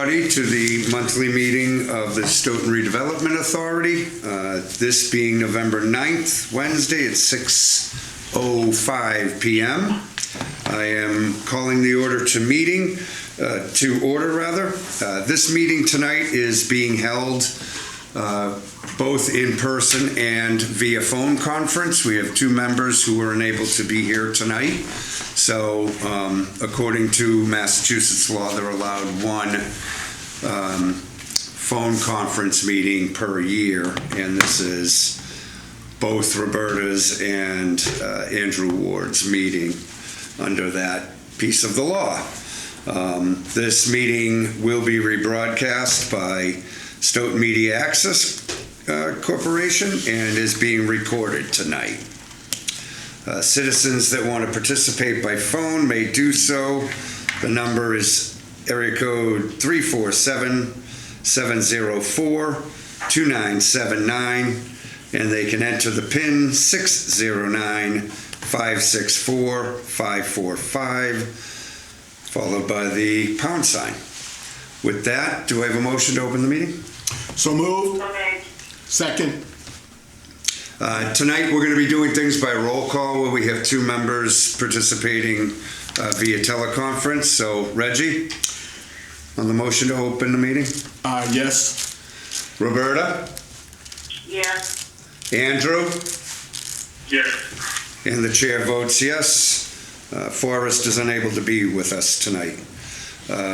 everybody to the monthly meeting of the Stoughton Redevelopment Authority. This being November 9th, Wednesday at 6:05 p.m. I am calling the order to order. This meeting tonight is being held both in person and via phone conference. We have two members who were unable to be here tonight. So according to Massachusetts law, they're allowed one phone conference meeting per year, and this is both Roberta's and Andrew Ward's meeting under that piece of the law. This meeting will be rebroadcast by Stoughton Media Access Corporation and is being recorded tonight. Citizens that want to participate by phone may do so. The number is area code 347-704-2979, and they can enter the PIN 609-564-545, followed by the pound sign. With that, do I have a motion to open the meeting? So moved. Okay. Second. Tonight we're going to be doing things by roll call where we have two members participating via teleconference. So Reggie, on the motion to open the meeting? Yes. Roberta? Yes. Andrew? Yes. And the chair votes yes. Forrest is unable to be with us tonight.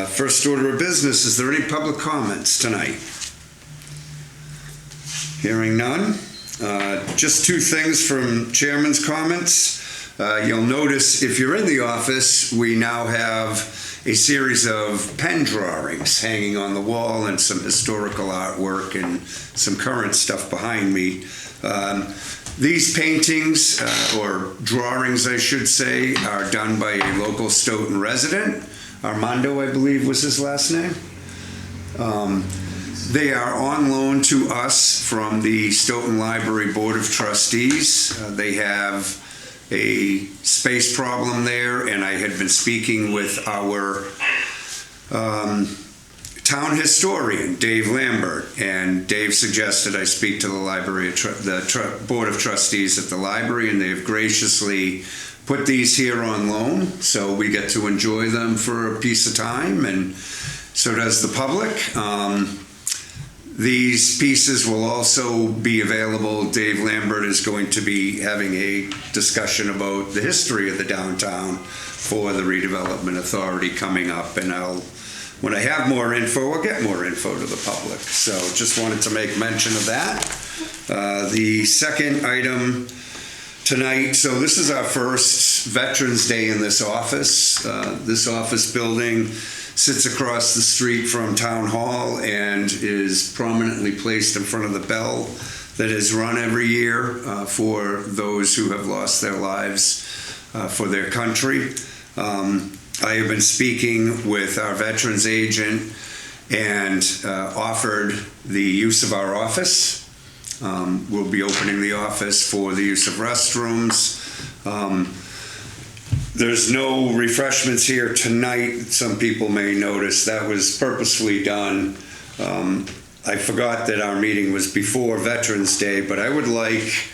First order of business, is there any public comments tonight? Hearing none. Just two things from chairman's comments. You'll notice if you're in the office, we now have a series of pen drawings hanging on the wall and some historical artwork and some current stuff behind me. These paintings, or drawings I should say, are done by a local Stoughton resident. Armando, I believe was his last name. They are on loan to us from the Stoughton Library Board of Trustees. They have a space problem there, and I had been speaking with our town historian, Dave Lambert, and Dave suggested I speak to the library, the Board of Trustees at the library, and they have graciously put these here on loan, so we get to enjoy them for a piece of time, and so does the public. These pieces will also be available. Dave Lambert is going to be having a discussion about the history of the downtown for the Redevelopment Authority coming up, and when I have more info, I'll get more info to the public. So just wanted to make mention of that. The second item tonight, so this is our first Veterans Day in this office. This office building sits across the street from Town Hall and is prominently placed in front of the bell that is run every year for those who have lost their lives for their country. I have been speaking with our veterans agent and offered the use of our office. We'll be opening the office for the use of restrooms. There's no refreshments here tonight. Some people may notice that was purposefully done. I forgot that our meeting was before Veterans Day, but I would like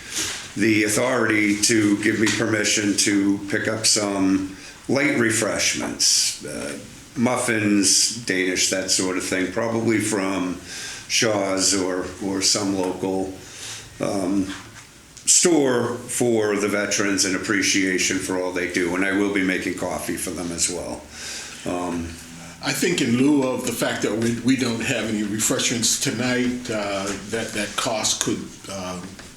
the authority to give me permission to pick up some light refreshments, muffins, Danish, that sort of thing, probably from Shaw's or some local store for the veterans in appreciation for all they do, and I will be making coffee for them as well. I think in lieu of the fact that we don't have any refreshments tonight, that cost could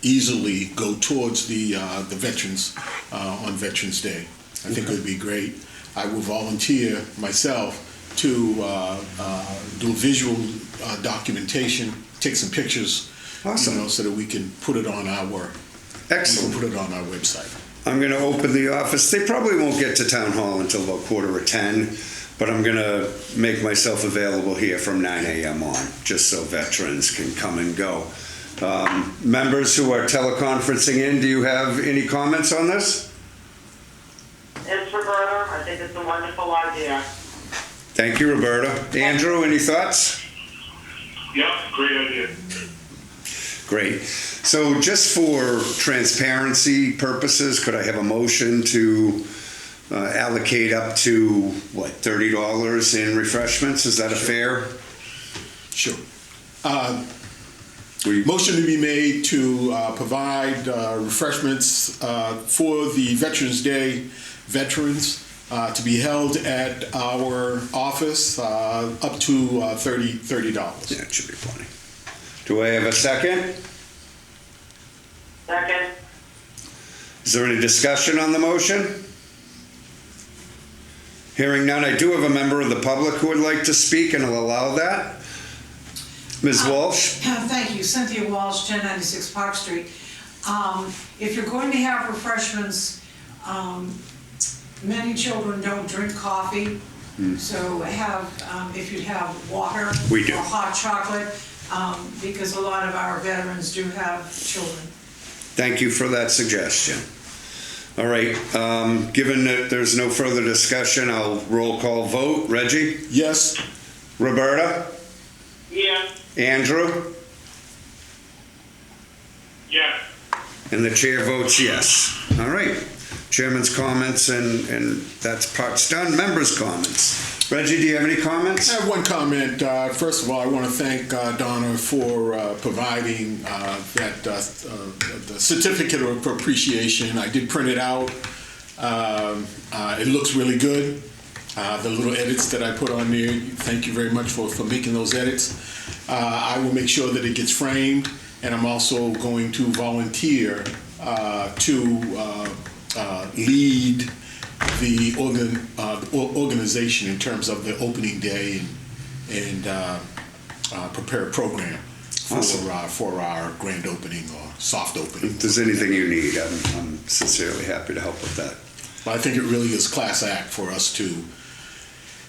easily go towards the veterans on Veterans Day. I think it would be great. I will volunteer myself to do visual documentation, take some pictures, Awesome. So that we can put it on our Excellent. Put it on our website. I'm going to open the office. They probably won't get to Town Hall until about 9:45, but I'm going to make myself available here from 9 a.m. on, just so veterans can come and go. Members who are teleconferencing in, do you have any comments on this? It's Roberta. I think it's a wonderful idea. Thank you, Roberta. Andrew, any thoughts? Yep, great idea. Great. So just for transparency purposes, could I have a motion to allocate up to, what, $30 in refreshments? Is that a fair? Sure. We- Motion to be made to provide refreshments for the Veterans Day veterans to be held at our office up to $30. Yeah, it should be plenty. Do I have a second? Second. Is there any discussion on the motion? Hearing none, I do have a member of the public who would like to speak, and I'll allow that. Ms. Walsh? Thank you, Cynthia Walsh, 1096 Park Street. If you're going to have refreshments, many children don't drink coffee, so if you'd have water We do. or hot chocolate, because a lot of our veterans do have children. Thank you for that suggestion. All right, given that there's no further discussion, I'll roll call vote. Reggie? Yes? Roberta? Yeah. Andrew? Yeah. And the chair votes yes. All right, chairman's comments, and that's part's done. Members' comments. Reggie, do you have any comments? I have one comment. First of all, I want to thank Donna for providing the certificate of appreciation. I did print it out. It looks really good. The little edits that I put on there, thank you very much for making those edits. I will make sure that it gets framed, and I'm also going to volunteer to lead the organization in terms of the opening day and prepare a program for our grand opening or soft opening. If there's anything you need, I'm sincerely happy to help with that. But I think it really is class act for us to,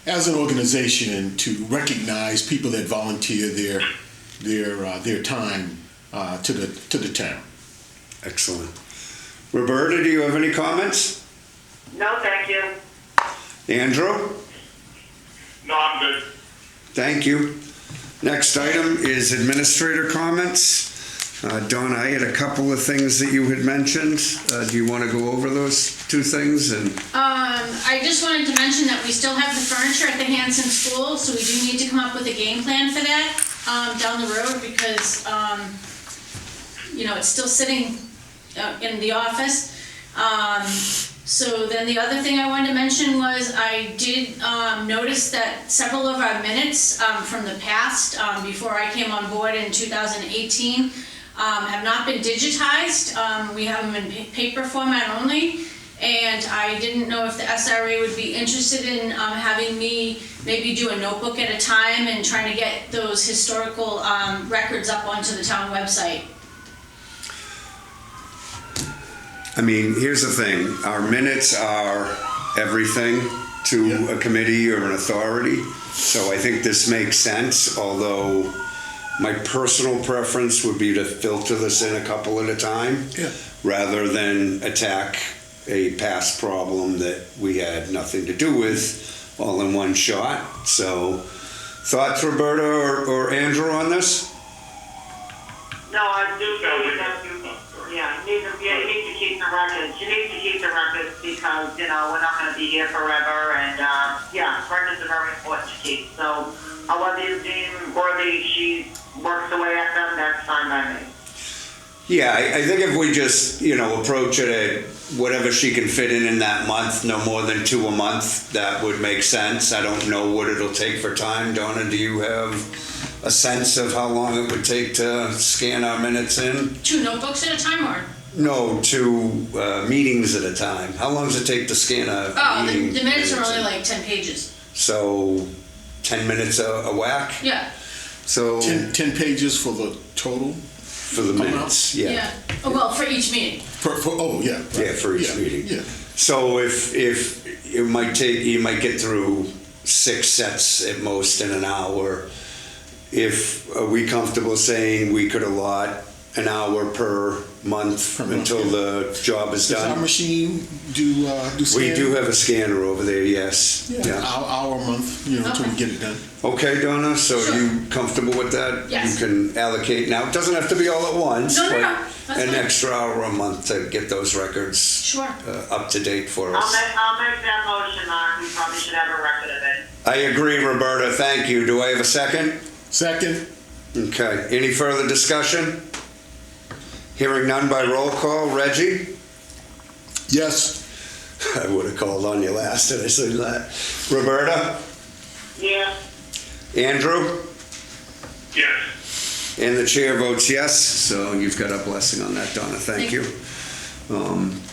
as an organization, to recognize people that volunteer their time to the town. Excellent. Roberta, do you have any comments? No, thank you. Andrew? No, I'm good. Thank you. Next item is administrator comments. Donna, I had a couple of things that you had mentioned. Do you want to go over those two things? I just wanted to mention that we still have the furniture at the Hanson School, so we do need to come up with a game plan for that down the road because, it's still sitting in the office. So then the other thing I wanted to mention was I did notice that several of our minutes from the past, before I came on board in 2018, have not been digitized. We have them in paper format only, and I didn't know if the SRA would be interested in having me maybe do a notebook at a time and trying to get those historical records up onto the town website. I mean, here's the thing. Our minutes are everything to a committee or an authority. So I think this makes sense, although my personal preference would be to filter this in a couple at a time, rather than attack a past problem that we had nothing to do with all in one shot. So thoughts, Roberta or Andrew, on this? No, I do think that you need to keep the records. You need to keep the records because, we're not going to be here forever. And, records are very important to keep. So, however you deem worthy she works away at them, that's fine by me. Yeah, I think if we just, approach it at whatever she can fit in that month, no more than 2 a month, that would make sense. I don't know what it'll take for time. Donna, do you have a sense of how long it would take to scan our minutes in? 2 notebooks at a time, or? No, 2 meetings at a time. How long does it take to scan a meeting? The minutes are only like 10 pages. So 10 minutes a whack? Yeah. So 10 pages for the total? for the minutes, yeah. Oh, well, for each meeting. Yeah, for each meeting. Yeah. So if it might take, you might get through 6 sets at most in an hour. Are we comfortable saying we could allot an hour per month Per month, until yeah. the job is Does our done. machine do scan? We do have a scanner over there, yes. Yeah, hour a month, until we Okay. get it done. Okay, Donna, so Sure. you comfortable with that? Yes. You can allocate, now, it doesn't have to be all at once. No, but that's an fine. extra hour a month to get those records Sure. up to date for I'll us. make that motion, Mark. We probably should have a record of it. I agree, Roberta, thank you. Do I have a second? Second, Okay, any further discussion? Hearing none by roll call. Reggie? yes. I would have called on you last, did I say that? Roberta? Yeah. Andrew? Yes. And the chair votes yes, so you've got a blessing on that, Donna, thank Thank you.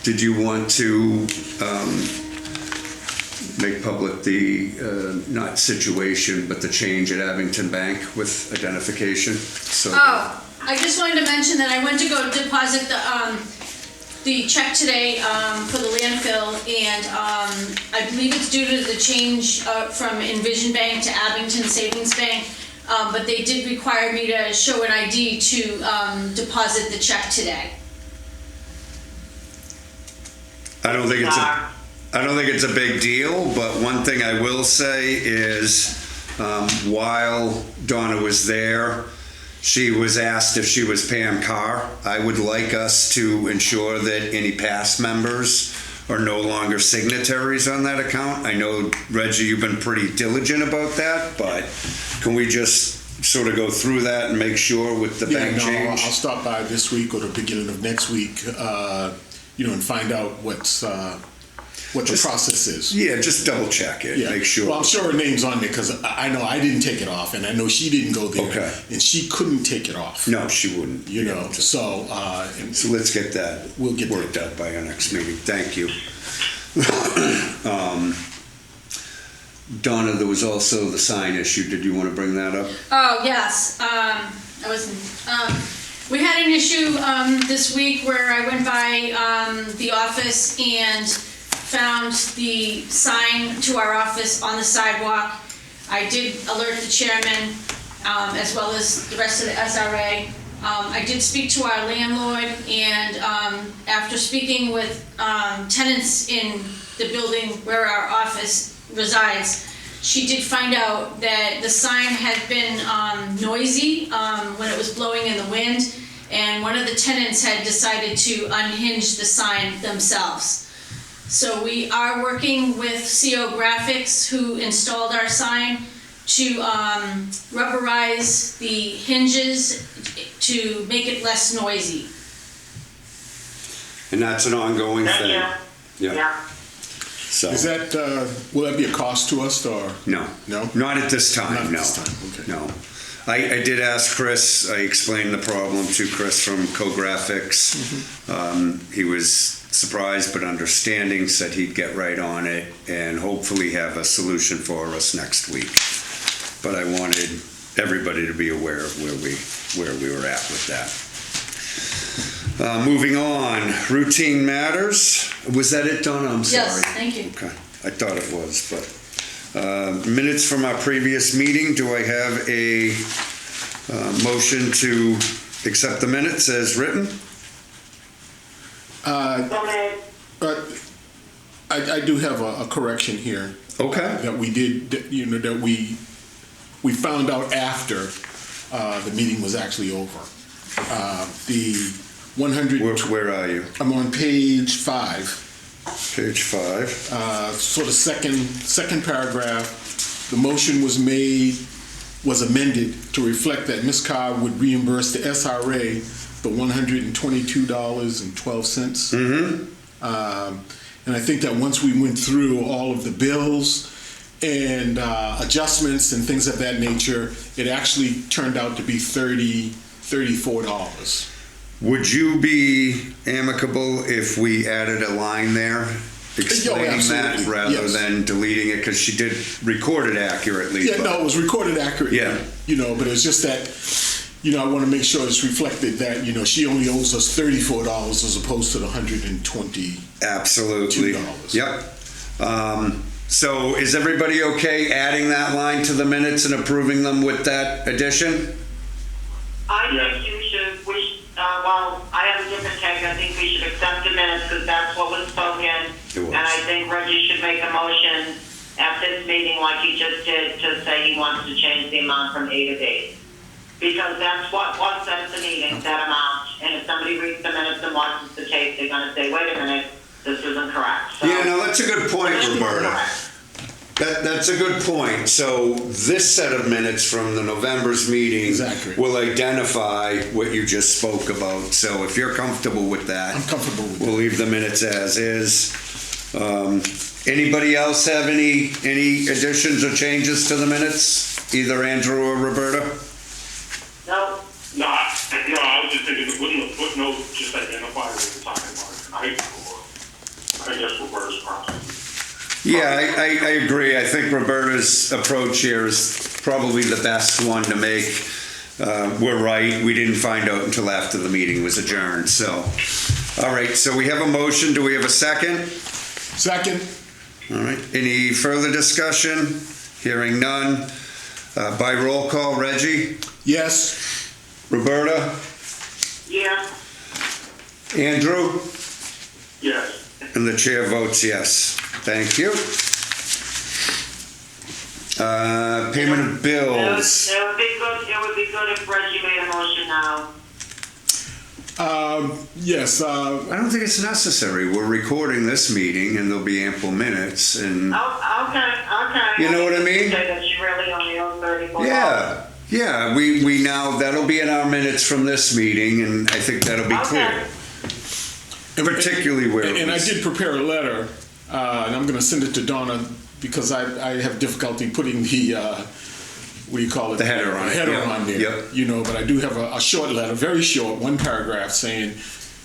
Did you want to make public the, not situation, but the change at Abington Bank with identification? So Oh, I just wanted to mention that I went to go deposit the check today, for the landfill, and, I believe it's due to the change, from Envision Bank to Abington Savings Bank. But they did require me to show an ID to, deposit the check today. I don't think it's a big deal, but one thing I will say is, while Donna was there, she was asked if she was Pam Carr. I would like us to ensure that any past members are no longer signatories on that account. I know, Reggie, you've been pretty diligent about that, but can we just sort of go through that and make sure with the bank change? I'll stop by this week or the beginning of next week, and find out what the process is. Yeah, just double check it, Yeah. make sure. Well, I'm sure her name's on there because I know I didn't take it off, and I know she didn't go there. Okay. And she couldn't take it off. No, she wouldn't. You know, so So let's get that We'll get worked that. out by our next meeting. Thank you. Donna, there was also the sign issue. Did you want to bring that up? Oh, yes, we had an issue, this week where I went by, the office and found the sign to our office on the sidewalk. I did alert the chairman, as well as the rest of the SRA. I did speak to our landlord, and, after speaking with, tenants in the building where our office resides, she did find out that the sign had been noisy when it was blowing in the wind, and one of the tenants had decided to unhinge the sign themselves. So we are working with CO Graphics, who installed our sign, to rubberize the hinges to make it less noisy. And that's an ongoing Thank thing. you. Yeah. So, is that will that be a cost to us or no. No? Not at this time, Not at no. this time, okay. No. I did ask Chris, I explained the problem to Chris from Co-Graphics. He was surprised but understanding, said he'd get right on it and hopefully have a solution for us next week. But I wanted everybody to be aware of where we were at with that. Moving on, routine matters. Was that it, Donna? I'm sorry. Yes, thank you. Okay, I thought it was, but minutes from our previous meeting. Do I have a motion to accept the minutes as written? Okay. I do have a correction here. Okay. That we did, that we found out after the meeting was actually over. The 100. Where are you? I'm on page 5. Page 5. Sort of second paragraph. The motion was amended to reflect that Ms. Carr would reimburse the SRA the $122.12. And I think that once we went through all of the bills and adjustments and things of that nature, it actually turned out to be $34. Would you be amicable if we added a line there explaining that absolutely. rather Yes. than deleting it? Because she did record it accurately. Yeah, but- no, it was recorded accurately. Yeah. But it's just that, I want to make sure it's reflected that, she only owes us $34 as opposed to the $120. Absolutely. $2. Yep. So is everybody okay adding that line to the minutes and approving them with that addition? I think you should, I have a different think we should accept the minutes because that's what was spoken. It was. And I think Reggie should make a motion at this meeting like he just did to say he wants to change the amount from A to B. Because that's what was said at the meeting, that amount. And if somebody reads the minutes and watches the tape, they're going to say, wait a minute, this isn't correct. So, Yeah, no, that's a good point, this isn't Roberta. correct. That's a good point. So this set of minutes from the November's meeting Exactly. will identify what you just spoke about. So if you're comfortable with that, I'm comfortable with we'll leave the minutes as is. Anybody else have any additions or changes to the minutes? Either Andrew or Roberta? No, No, I was just thinking, wouldn't the footnote just identify what we're talking about tonight, or I guess Roberta's process? Yeah, I agree. I think Roberta's approach here is probably the best one to make. We're right. We didn't find out until after the meeting was adjourned. So, all right. So we have a motion. Do we have a second? Second. All right. Any further discussion? Hearing none. By roll call, Reggie? Yes. Roberta? yeah, Andrew? Yes. And the chair votes yes. Thank you. Payment of bills. It would be good if Reggie made a motion now. Yes. I don't think it's necessary. We're recording this meeting and there'll be ample minutes and Oh, okay. You know what I mean? Say that you really only owe $34. yeah, we now, that'll be in our minutes from this meeting and I think that'll be clear. Particularly where it And I was- did prepare a letter, and I'm going to send it to Donna because I have difficulty putting the, what do you call it? The header on it, yeah. on there. Yep. You know, but I do have a short letter, very short, one paragraph saying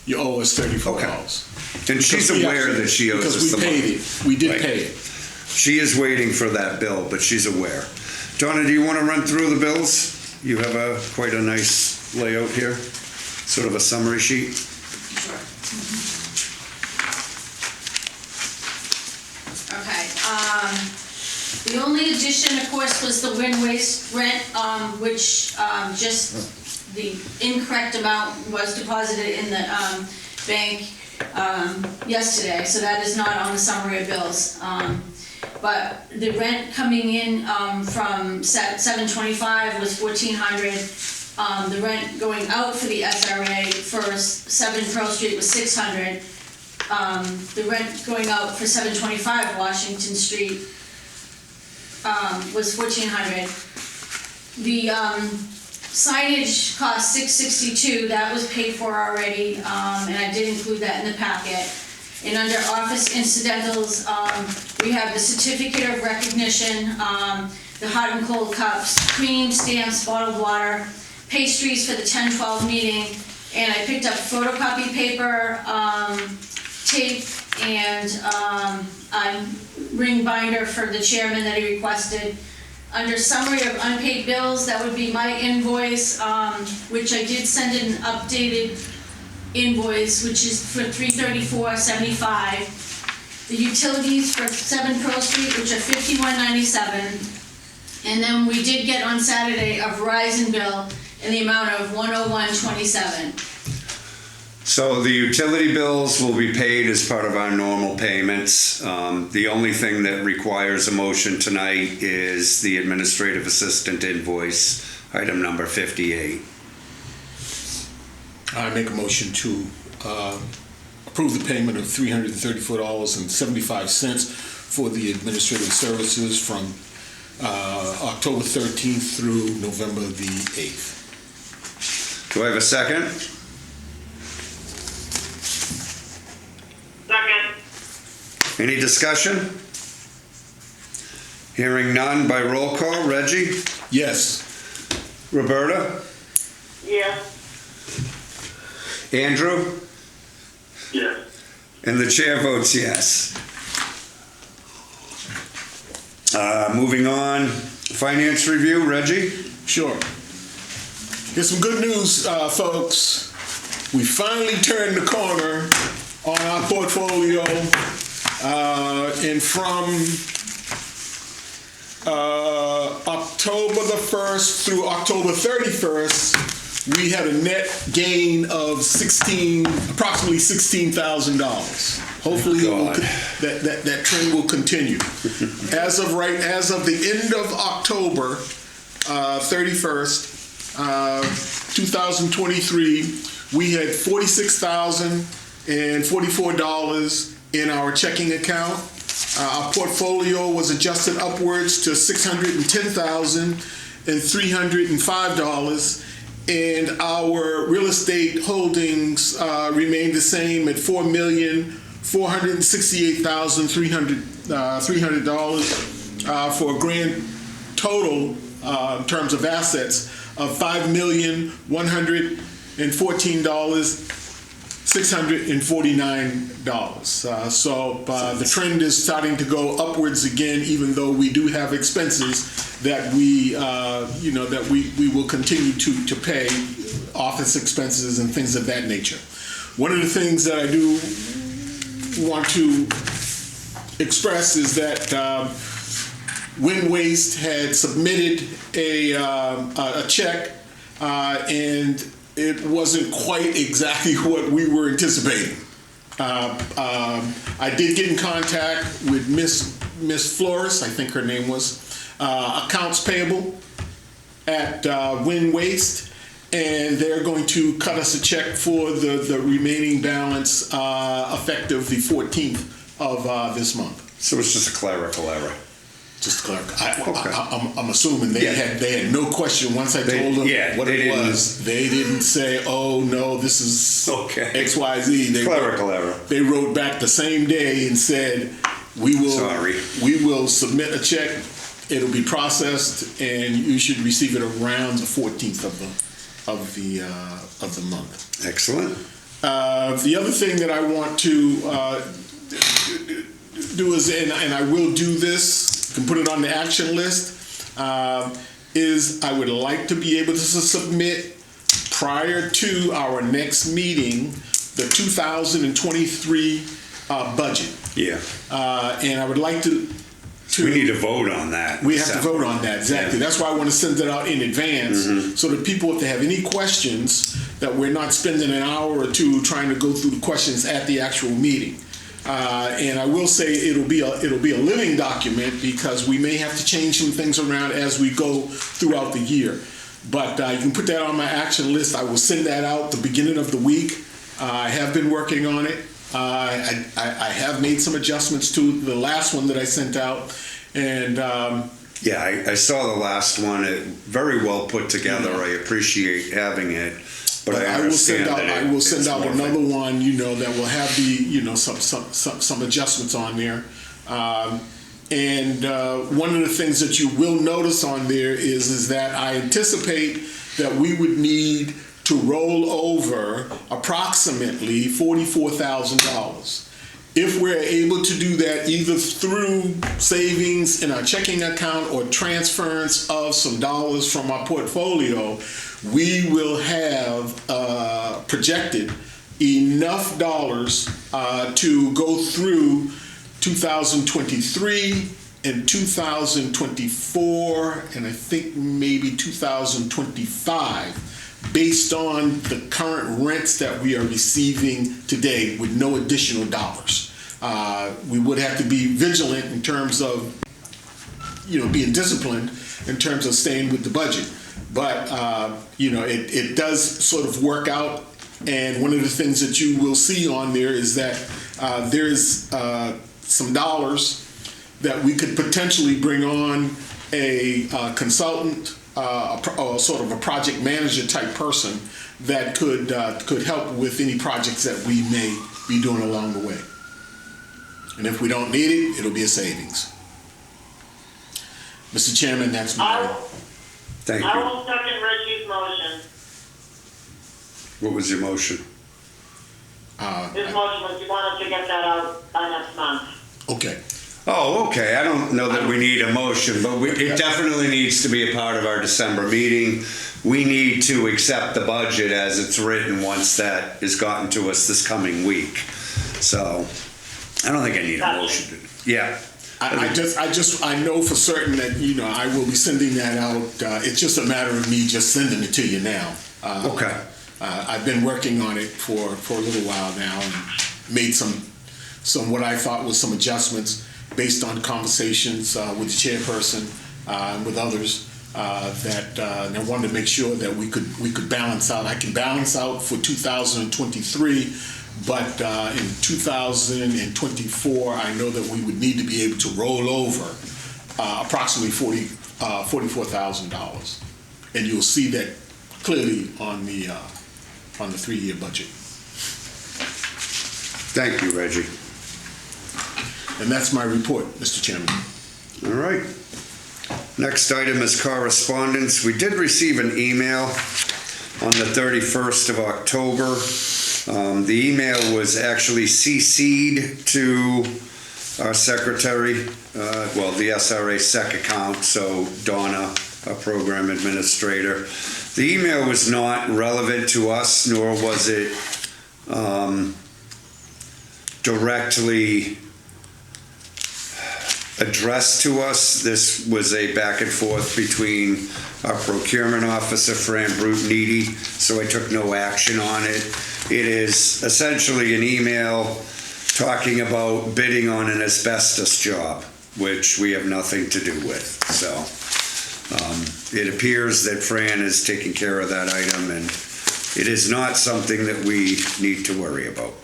you owe us $34. Okay. And she's aware that she owes us because the we paid money. it. We did Right. pay it. She is waiting for that bill, but she's aware. Donna, do you want to run through the bills? You have quite a nice layout here, sort of a summary sheet. Sure. Okay, the only addition, of course, was the wind waste rent, which, just the incorrect amount was deposited in the, bank, yesterday, so that is not on the summary of bills. But the rent coming in, from 725 was 1,400. The rent going out for the SRA for 7 Pearl Street was 600. The rent going out for 725 Washington Street was 1,400. The signage cost $662. That was paid for already, and I did include that in the packet. And under office incidentals, we have the certificate of recognition, the hot and cold cups, cream, stamps, bottled water, pastries for the 10-12 meeting, and I picked up photocopy paper, tape, and a ring binder for the chairman that he requested. Under summary of unpaid bills, that would be my invoice, which I did send in an updated invoice, which is for $334.75. The utilities for 7 Pearl Street, which are $51.97. And then we did get on Saturday a Verizon bill in the amount of $101.27. So the utility bills will be paid as part of our normal payments. The only thing that requires a motion tonight is the administrative assistant invoice, item number 58. I make a motion to approve the payment of $334.75 for the administrative services from October 13th through November the 8th. Do I have a second? Second, Any discussion? Hearing none by roll call. Reggie? Yes. Roberta? yeah, Andrew? Yes. And the chair votes yes. Moving on, finance review. Reggie? Sure. Here's some good news, folks. We finally turned the corner on our portfolio, and from October the 1st through October 31st, we had a net gain of approximately $16,000. Hopefully that trend will continue. As of the end of October 31st, 2023, we had $46,044 in our checking account. Our portfolio was adjusted upwards to $610,305, and our real estate holdings remained the same at $4,468,300 for a grand total in terms of assets of $5,114,649. So the trend is starting to go upwards again, even though we do have expenses that we will continue to pay, office expenses and things of that nature. One of the things that I do want to express is that Wind Waste had submitted a check, and it wasn't quite exactly what we were anticipating. I did get in contact with Miss Flores, I think her name was, accounts payable at Wind Waste, and they're going to cut us a check for the remaining balance effective the 14th of this month. So it's just a clerical error. Just clerical. I'm assuming they had no question once I told them what it was. They didn't say, "Oh no, this is X, Y, Z." Clerical error. They wrote back the same day and said, "We will submit a check. It'll be processed, and you should receive it around the 14th of the month." Excellent. The other thing that I want to do is, and I will do this, you can put it on the action list, is I would like to be able to submit prior to our next meeting the 2023 budget. Yeah. And I would like to. We need to vote on that. We have to vote on that, exactly. Yeah. That's why I want to send it out in advance, so that people, if they have any questions, that we're not spending an hour or two trying to go through the questions at the actual meeting. And I will say it'll be a living document, because we may have to change some things around as we go throughout the year. But you can put that on my action list. I will send that out the beginning of the week. I have been working on it. I have made some adjustments to the last one that I sent out, and I saw the last one. It very well put together. I appreciate having it. But I will send out another one, that will have the, some adjustments on there. And one of the things that you will notice on there is that I anticipate that we would need to roll over approximately $44,000. If we're able to do that either through savings in our checking account or transference of some dollars from our portfolio, we will have projected enough dollars to go through 2023 and 2024, and I think maybe 2025, based on the current rents that we are receiving today with no additional dollars. We would have to be vigilant in terms of, being disciplined in terms of staying with the budget. But, it does sort of work out. And one of the things that you will see on there is that there's some dollars that we could potentially bring on a consultant, or sort of a project manager type person that could help with any projects that we may be doing along the way. And if we don't need it, it'll be a savings. Mr. Chairman, that's my. Thank you. I will second Reggie's motion. What was your motion? His motion was he wanted to get that out by next month. Okay. Oh, okay. I don't know that we need a motion, but it definitely needs to be a part of our December meeting. We need to accept the budget as it's written once that is gotten to us this coming week. So I don't think I need a motion. Yeah. I know for certain that, I will be sending that out. It's just a matter of me just sending it to you now. Okay. I've been working on it for a little while now and made some what I thought was some adjustments based on conversations with the chairperson and with others that and I wanted to make sure that we could balance out. I can balance out for 2023, but in 2024, I know that we would need to be able to roll over approximately $44,000, and you'll see that clearly on the 3-year budget. Thank you, Reggie. And that's my report, Mr. Chairman. All right. Next item is correspondence. We did receive an email on the 31st of October. The email was actually CC'd to our secretary, the SRA SEC account, so Donna, our program administrator. The email was not relevant to us, nor was it directly addressed to us. This was a back and forth between our procurement officer, Fran Brute-Needy, so I took no action on it. It is essentially an email talking about bidding on an asbestos job, which we have nothing to do with. So it appears that Fran is taking care of that item, and it is not something that we need to worry about.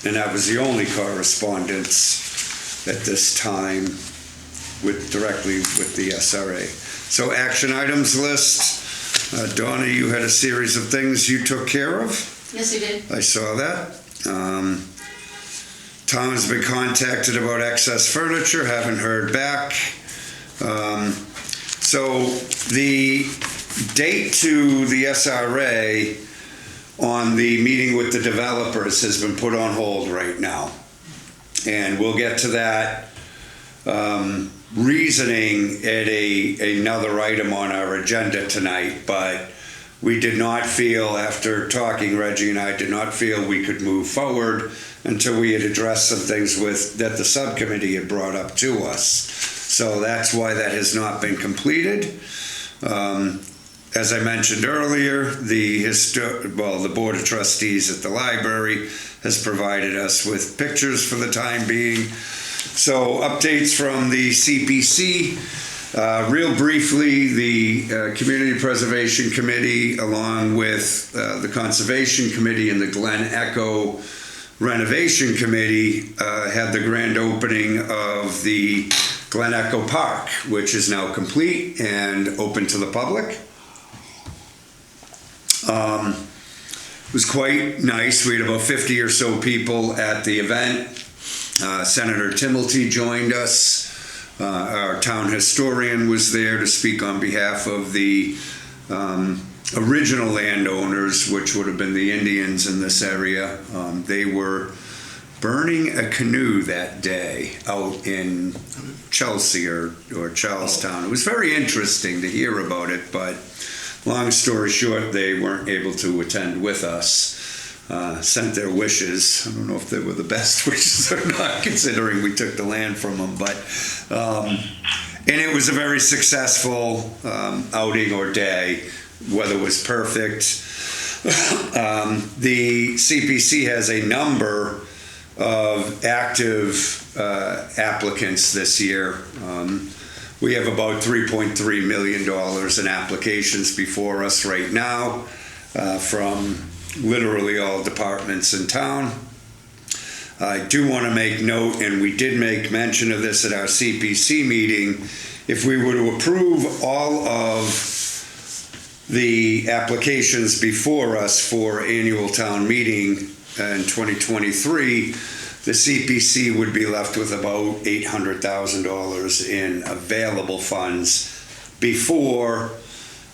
And that was the only correspondence at this time directly with the SRA. So action items list. Donna, you had a series of things you took care of. Yes, I did. I saw that. Tom has been contacted about excess furniture, haven't heard back. So the date to the SRA on the meeting with the developers has been put on hold right now. And we'll get to that reasoning at another item on our agenda tonight, but we did not feel, after talking, Reggie and I did not feel we could move forward until we had addressed some things that the subcommittee had brought up to us. So that's why that has not been completed. As I mentioned earlier, the Board of Trustees at the library has provided us with pictures for the time being. So updates from the CPC. Real briefly, the Community Preservation Committee, along with the Conservation Committee and the Glen Echo Renovation Committee, had the grand opening of the Glen Echo Park, which is now complete and open to the public. It was quite nice. We had about 50 or so people at the event. Senator Timilty joined us. Our town historian was there to speak on behalf of the original landowners, which would have been the Indians in this area. They were burning a canoe that day out in Chelsea or Charlestown. It was very interesting to hear about it, but long story short, they weren't able to attend with us. Sent their wishes. I don't know if they were the best wishes or not, considering we took the land from them, but and it was a very successful outing or day. Weather was perfect. The CPC has a number of active applicants this year. We have about $3.3 million in applications before us right now from literally all departments in town. I do want to make note, and we did make mention of this at our CPC meeting, if we were to approve all of the applications before us for annual town meeting in 2023, the CPC would be left with about $800,000 in available funds before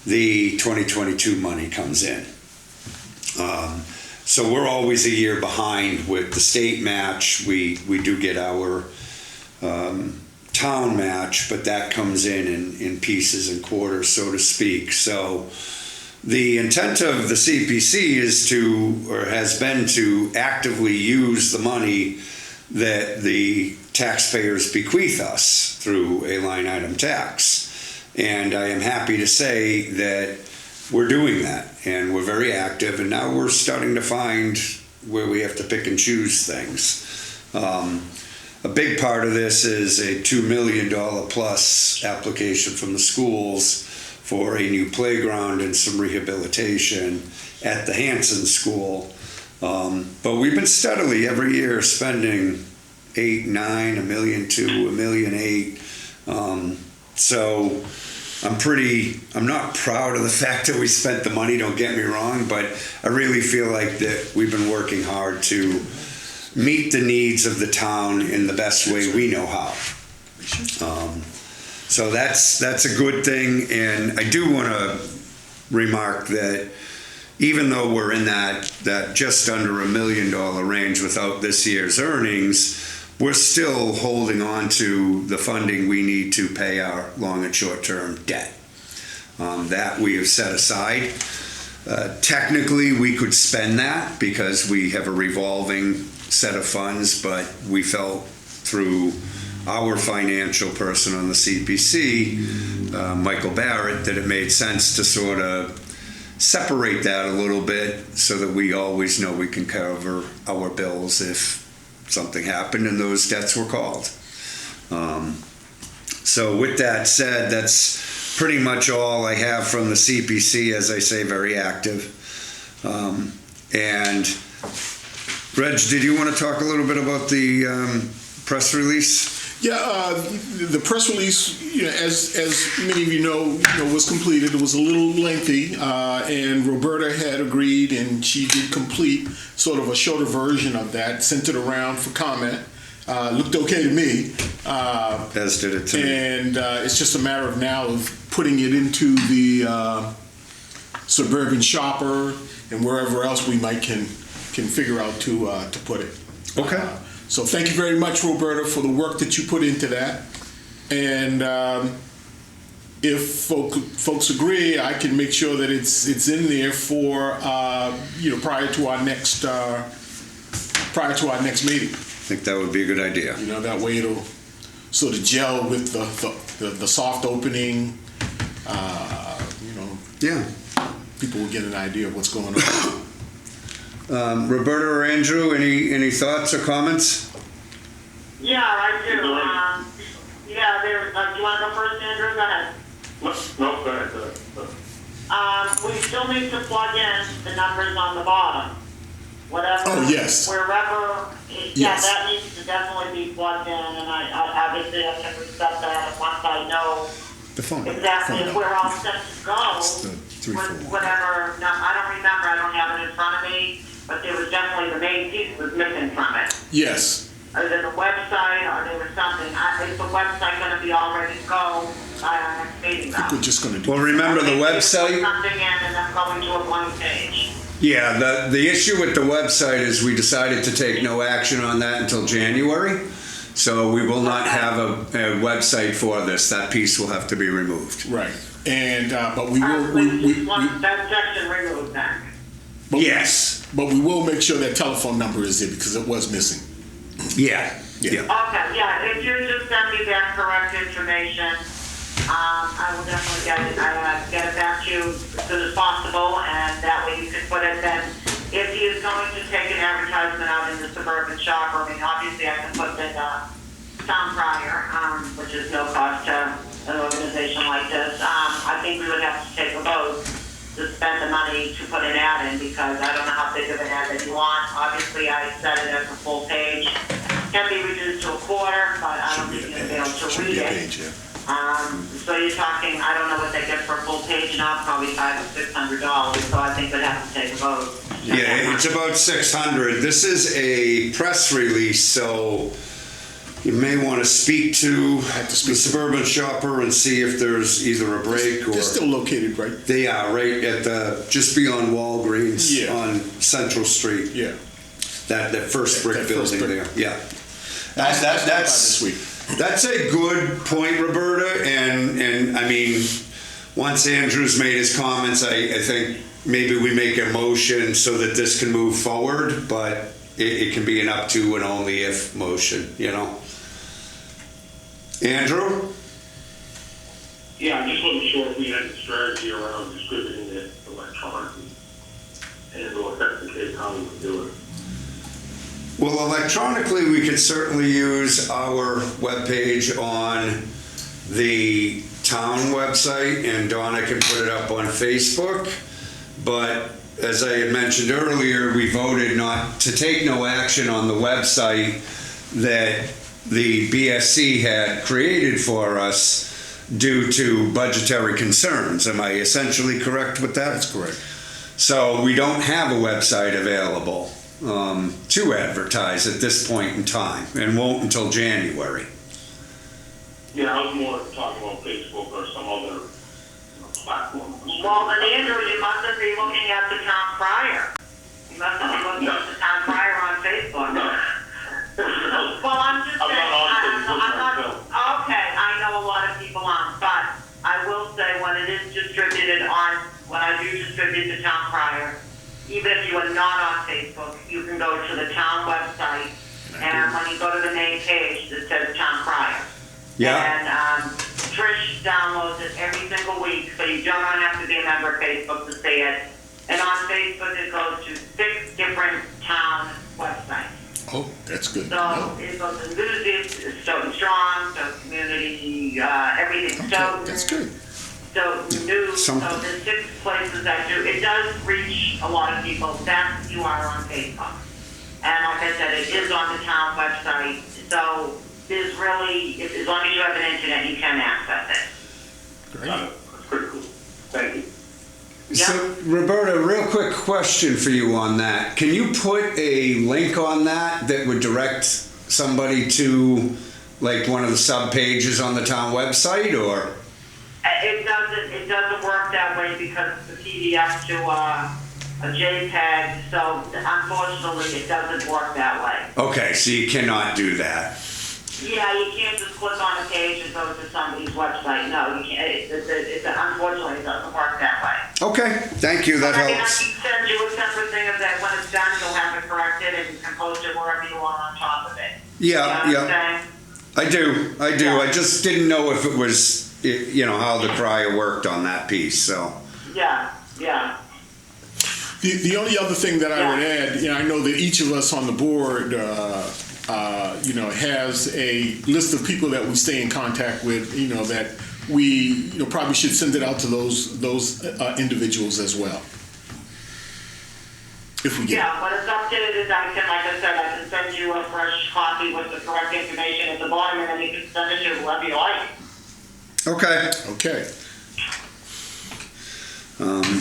the 2022 money comes in. So we're always a year behind with the state match. We do get our town match, but that comes in pieces and quarters, so to speak. So the intent of the CPC has been to actively use the money that the taxpayers bequeath us through a line item tax. And I am happy to say that we're doing that, and we're very active, and now we're starting to find where we have to pick and choose things. A big part of this is a $2 million plus application from the schools for a new playground and some rehabilitation at the Hanson School. But we've been steadily every year spending $8, $9, $1.2 million, $1.8 million. So I'm not proud of the fact that we spent the money, don't get me wrong, but I really feel like that we've been working hard to meet the needs of the town in the best way we know how. So that's a good thing, and I do want to remark that even though we're in that just under $1 million range without this year's earnings, we're still holding on to the funding we need to pay our long and short-term debt. That we have set aside. Technically, we could spend that because we have a revolving set of funds, but we felt through our financial person on the CPC, Michael Barrett, that it made sense to sort of separate that a little bit so that we always know we can cover our bills if something happened and those debts were called. So with that said, that's pretty much all I have from the CPC, as I say, very active. And Reg, did you want to talk a little bit about the press release? Yeah, the press release, as many of you know, was completed. It was a little lengthy, and Roberta had agreed, and she did complete sort of a shorter version of that, sent it around for comment. Looked okay to me. As did it to me. And it's just a matter of now of putting it into the suburban shopper and wherever else we might can figure out to put it. Okay. So thank you very much, Roberta, for the work that you put into that. And if folks agree, I can make sure that it's in there for prior to our next meeting. I think that would be a good idea. That way it'll sort of gel with the soft opening. Yeah. People will get an idea of what's going on. Roberta or Andrew, any thoughts or comments? Yeah, I do. Do you want to go first, Andrew? Go ahead. No, go ahead. We still need to plug in the numbers on the bottom. Whatever. Oh, yes. Wherever. Yes. Yeah, that needs to definitely be plugged in, and I obviously I can reset that once I know The phone. exactly if we're all set to go. It's the 341. Whatever. No, I don't remember. I don't have it in front of me. But there was definitely the main piece was missing from it. Yes. Either the website or there was something. Is the website going to be all ready to go by our next meeting? I think we're just going to do Well, remember the Put website? something in and then going to a blank page. Yeah, the issue with the website is we decided to take no action on that until January. So we will not have a website for this. That piece will have to be removed. Right. And but we will. We want that section removed then. Yes. But we will make sure that telephone number is there because it was missing. Yeah. Okay, yeah, if you just send me that correct information, I will definitely get it back to you as soon as possible, and that way you can put it then. If he's going to take an advertisement out in the suburban shopper, I mean, obviously I can put in town crier, which is no cost to an organization like this. I think we would have to take a vote to spend the money to put an ad in because I don't know how big of an ad that you want. Obviously, I set it as a full page. Can be reduced to a quarter, but I don't think you're going to be able to read it. So you're talking, I don't know what they get for a full page now, probably $500 or $600. So I think we'd have to take a vote. Yeah, it's about 600. This is a press release, so you may want to speak to the suburban shopper and see if there's either a break or... They're still located, right? They are, right at just beyond Walgreens on Central Street. Yeah. That first brick building there. Yeah. That's this week. That's a good point, Roberta. And I mean, once Andrew's made his comments, I think maybe we make a motion so that this can move forward, but it can be an up to and only if motion, Andrew? Yeah, I just wasn't sure if we had a strategy around distributing it electronically. And or if that's the case, how we would do it. Well, electronically, we could certainly use our webpage on the town website, and Donna can put it up on Facebook. But as I had mentioned earlier, we voted not to take no action on the website that the BSC had created for us due to budgetary concerns. Am I essentially correct with that? That's correct. So we don't have a website available to advertise at this point in time, and won't until January. Yeah, I was more talking about Facebook or some other platform. Well, then Andrew, you mustn't be looking at the town crier. You mustn't be looking at the town crier on Facebook. No. Well, I'm just I'm saying, not on Facebook I'm not, myself. okay, I know a lot of people aren't, but I will say when it is distributed on, when I do distribute the town crier, even if you are not on Facebook, you can go to the town website, and when you go to the main page, it says town crier. Yeah. And Trish downloads it every single week, so you don't have to be a member of Facebook to see it. And on Facebook, it goes to 6 different town websites. Oh, that's good. So it goes to Newsies, Stoughton Strong, Stoughton Community, everything. Okay, Stoughton, that's good. Stoughton News. So Something. there's 6 places that do. It does reach a lot of people. That you are on Facebook. And like I said, it is on the town website. So there's really, as long as you have an internet, you can access it. Great. That's pretty cool. Thank you. So, Roberta, real quick question for you on that. Can you put a link on that would direct somebody to like one of the sub pages on the town website, or? It doesn't work that way because it's a PDF to a JPEG, so unfortunately it doesn't work that way. Okay, so you cannot do that. Yeah, you can't just click on a page and go to somebody's website. No, you can't. Unfortunately, it doesn't work that way. Okay, thank you, that I mean, I helps. can send you a separate thing of that. When it's done, you'll have it corrected and you can post it wherever you want on top of it. Yeah, You know what yeah, I'm saying? I do. Yeah. I just didn't know if it was, how the crier worked on that piece, so. Yeah. The only other thing that I would add, I know that each of us on the board, has a list of people that we stay in contact with, that we, probably should send it out to those individuals as well. If we get Yeah, when it's updated, I can send you a fresh copy with the correct information at the bottom, and then you can send it to whoever you like. Okay. Okay.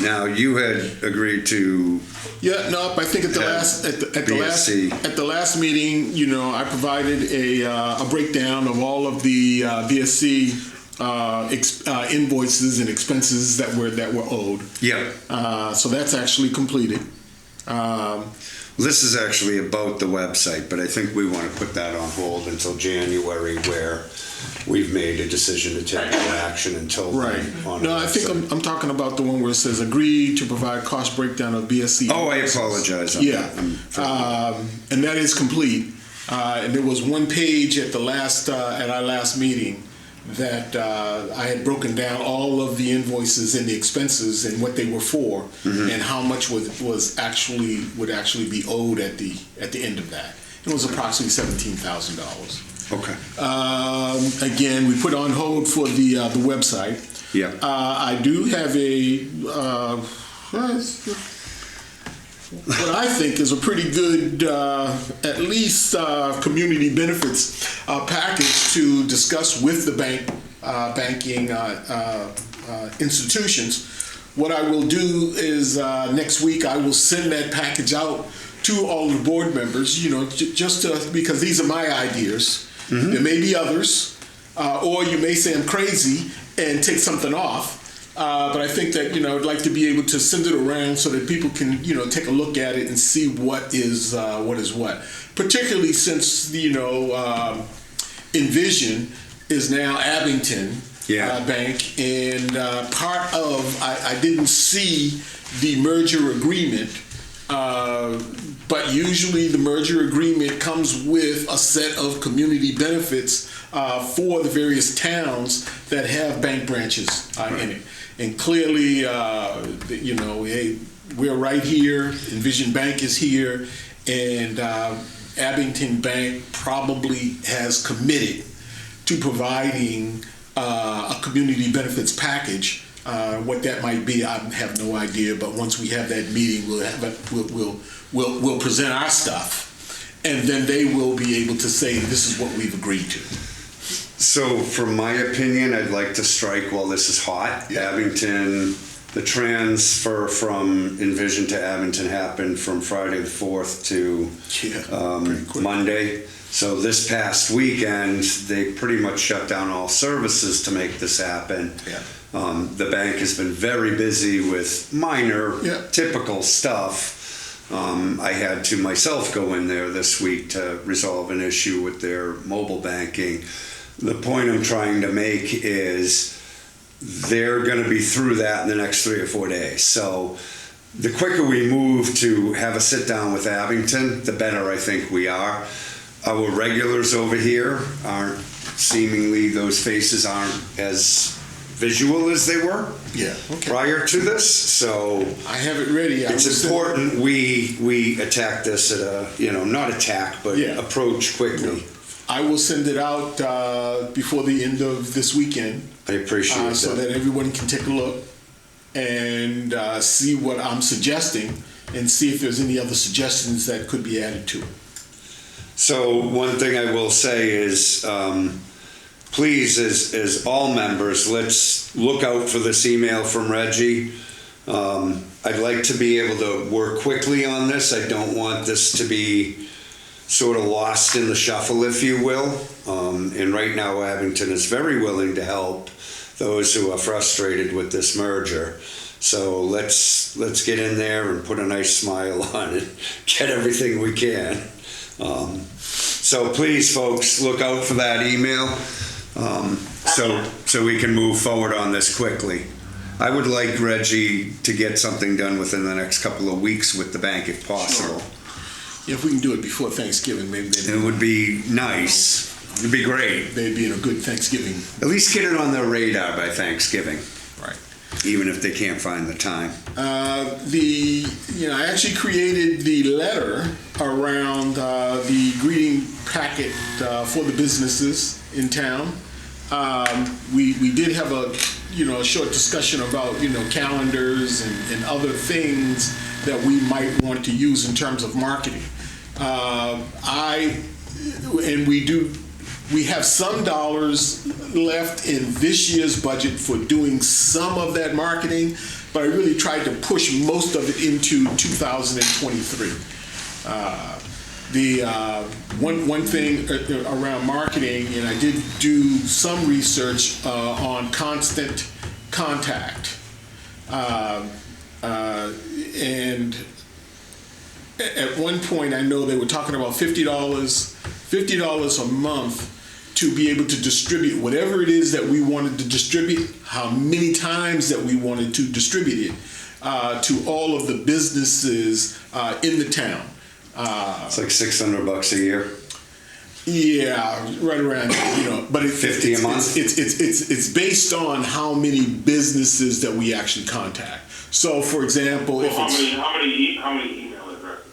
Now, you had agreed to, Yeah, no, I think at the BSC. last meeting, I provided a breakdown of all of the BSC invoices and expenses that were owed. yeah. So that's actually completed. This is actually about the website, but I think we want to put that on hold until January, where we've made a decision to take no action until then. on No, the I think website. I'm talking about the one where it says agree to provide cost breakdown of BSC. Oh, I apologize. Yeah, and that is complete. And there was one page at our last meeting that I had broken down all of the invoices and the expenses and what they were for, and how much would actually be owed at the end of that. It was approximately $17,000. Okay. Again, we put on hold for the website. Yeah. I do have what I think is a pretty good, at least community benefits package to discuss with the banking institutions. What I will do is next week I will send that package out to all the board members, because these are my ideas. There may be others, or you may say I'm crazy and take something off. But I think that, I'd like to be able to send it around so that people can, take a look at it and see what is what. Particularly since, Envision is now Abington Bank, and part of, I didn't see the merger agreement But usually the merger agreement comes with a set of community benefits for the various towns that have bank branches in it. And clearly, hey, we're right here, Envision Bank is here, and Abington Bank probably has committed to providing a community benefits package. What that might be, I have no idea. But once we have that meeting, we'll present our stuff, and then they will be able to say this is what we've agreed to. So, from my opinion, I'd like to strike while this is hot. Yeah. Abington, the transfer from Envision to Abington happened from Friday the 4th to pretty quick. Monday. So this past weekend, they pretty much shut down all services to make this happen. Yeah. The bank has been very busy with minor, typical stuff. I had to myself go in there this week to resolve an issue with their mobile banking. The point I'm trying to make is they're going to be through that in the next 3 or 4 days. So the quicker we move to have a sit down with Abington, the better I think we are. Our regulars over here aren't, seemingly those faces aren't as visual as they were prior to this. So I have it ready. It's important we attack this at a, not attack, but approach quickly. I will send it out before the end of this weekend. I appreciate that. So that everyone can take a look and see what I'm suggesting and see if there's any other suggestions that could be added to it. So one thing I will say is, please, as all members, let's look out for this email from Reggie. I'd like to be able to work quickly on this. I don't want this to be sort of lost in the shuffle, if you will. And right now, Abington is very willing to help those who are frustrated with this merger. So let's get in there and put a nice smile on it, get everything we can. So please, folks, look out for that email so we can move forward on this quickly. I would like Reggie to get something done within the next couple of weeks with the bank if possible. Sure. If we can do it before Thanksgiving, maybe it would be nice. It'd be great. They'd be in a good Thanksgiving. At least get it on their radar by Thanksgiving. Right. Even if they can't find the time. I actually created the letter around the greeting packet for the businesses in town. We did have a short discussion about calendars and other things that we might want to use in terms of marketing. We have some dollars left in this year's budget for doing some of that marketing, but I really tried to push most of it into 2023. One thing around marketing, and I did do some research on constant contact, and at one point I know they were talking about $50 a month to be able to distribute whatever it is that we wanted to distribute, how many times that we wanted to distribute it to all of the businesses in the town. It's like $600 a year. Yeah, right around there, but $50 a month. It's based on how many businesses that we actually contact. So, for example, if how many email addresses?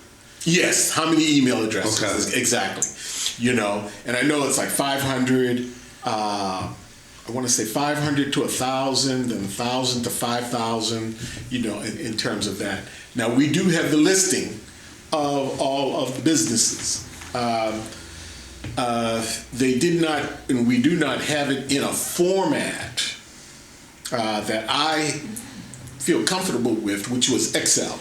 Yes, how many email addresses? Okay. Exactly. And I know it's like 500. I want to say 500 to 1,000, and 1,000 to 5,000. In terms of that. Now we do have the listing of all of the businesses. They did not, and we do not have it in a format that I feel comfortable with, which was Excel.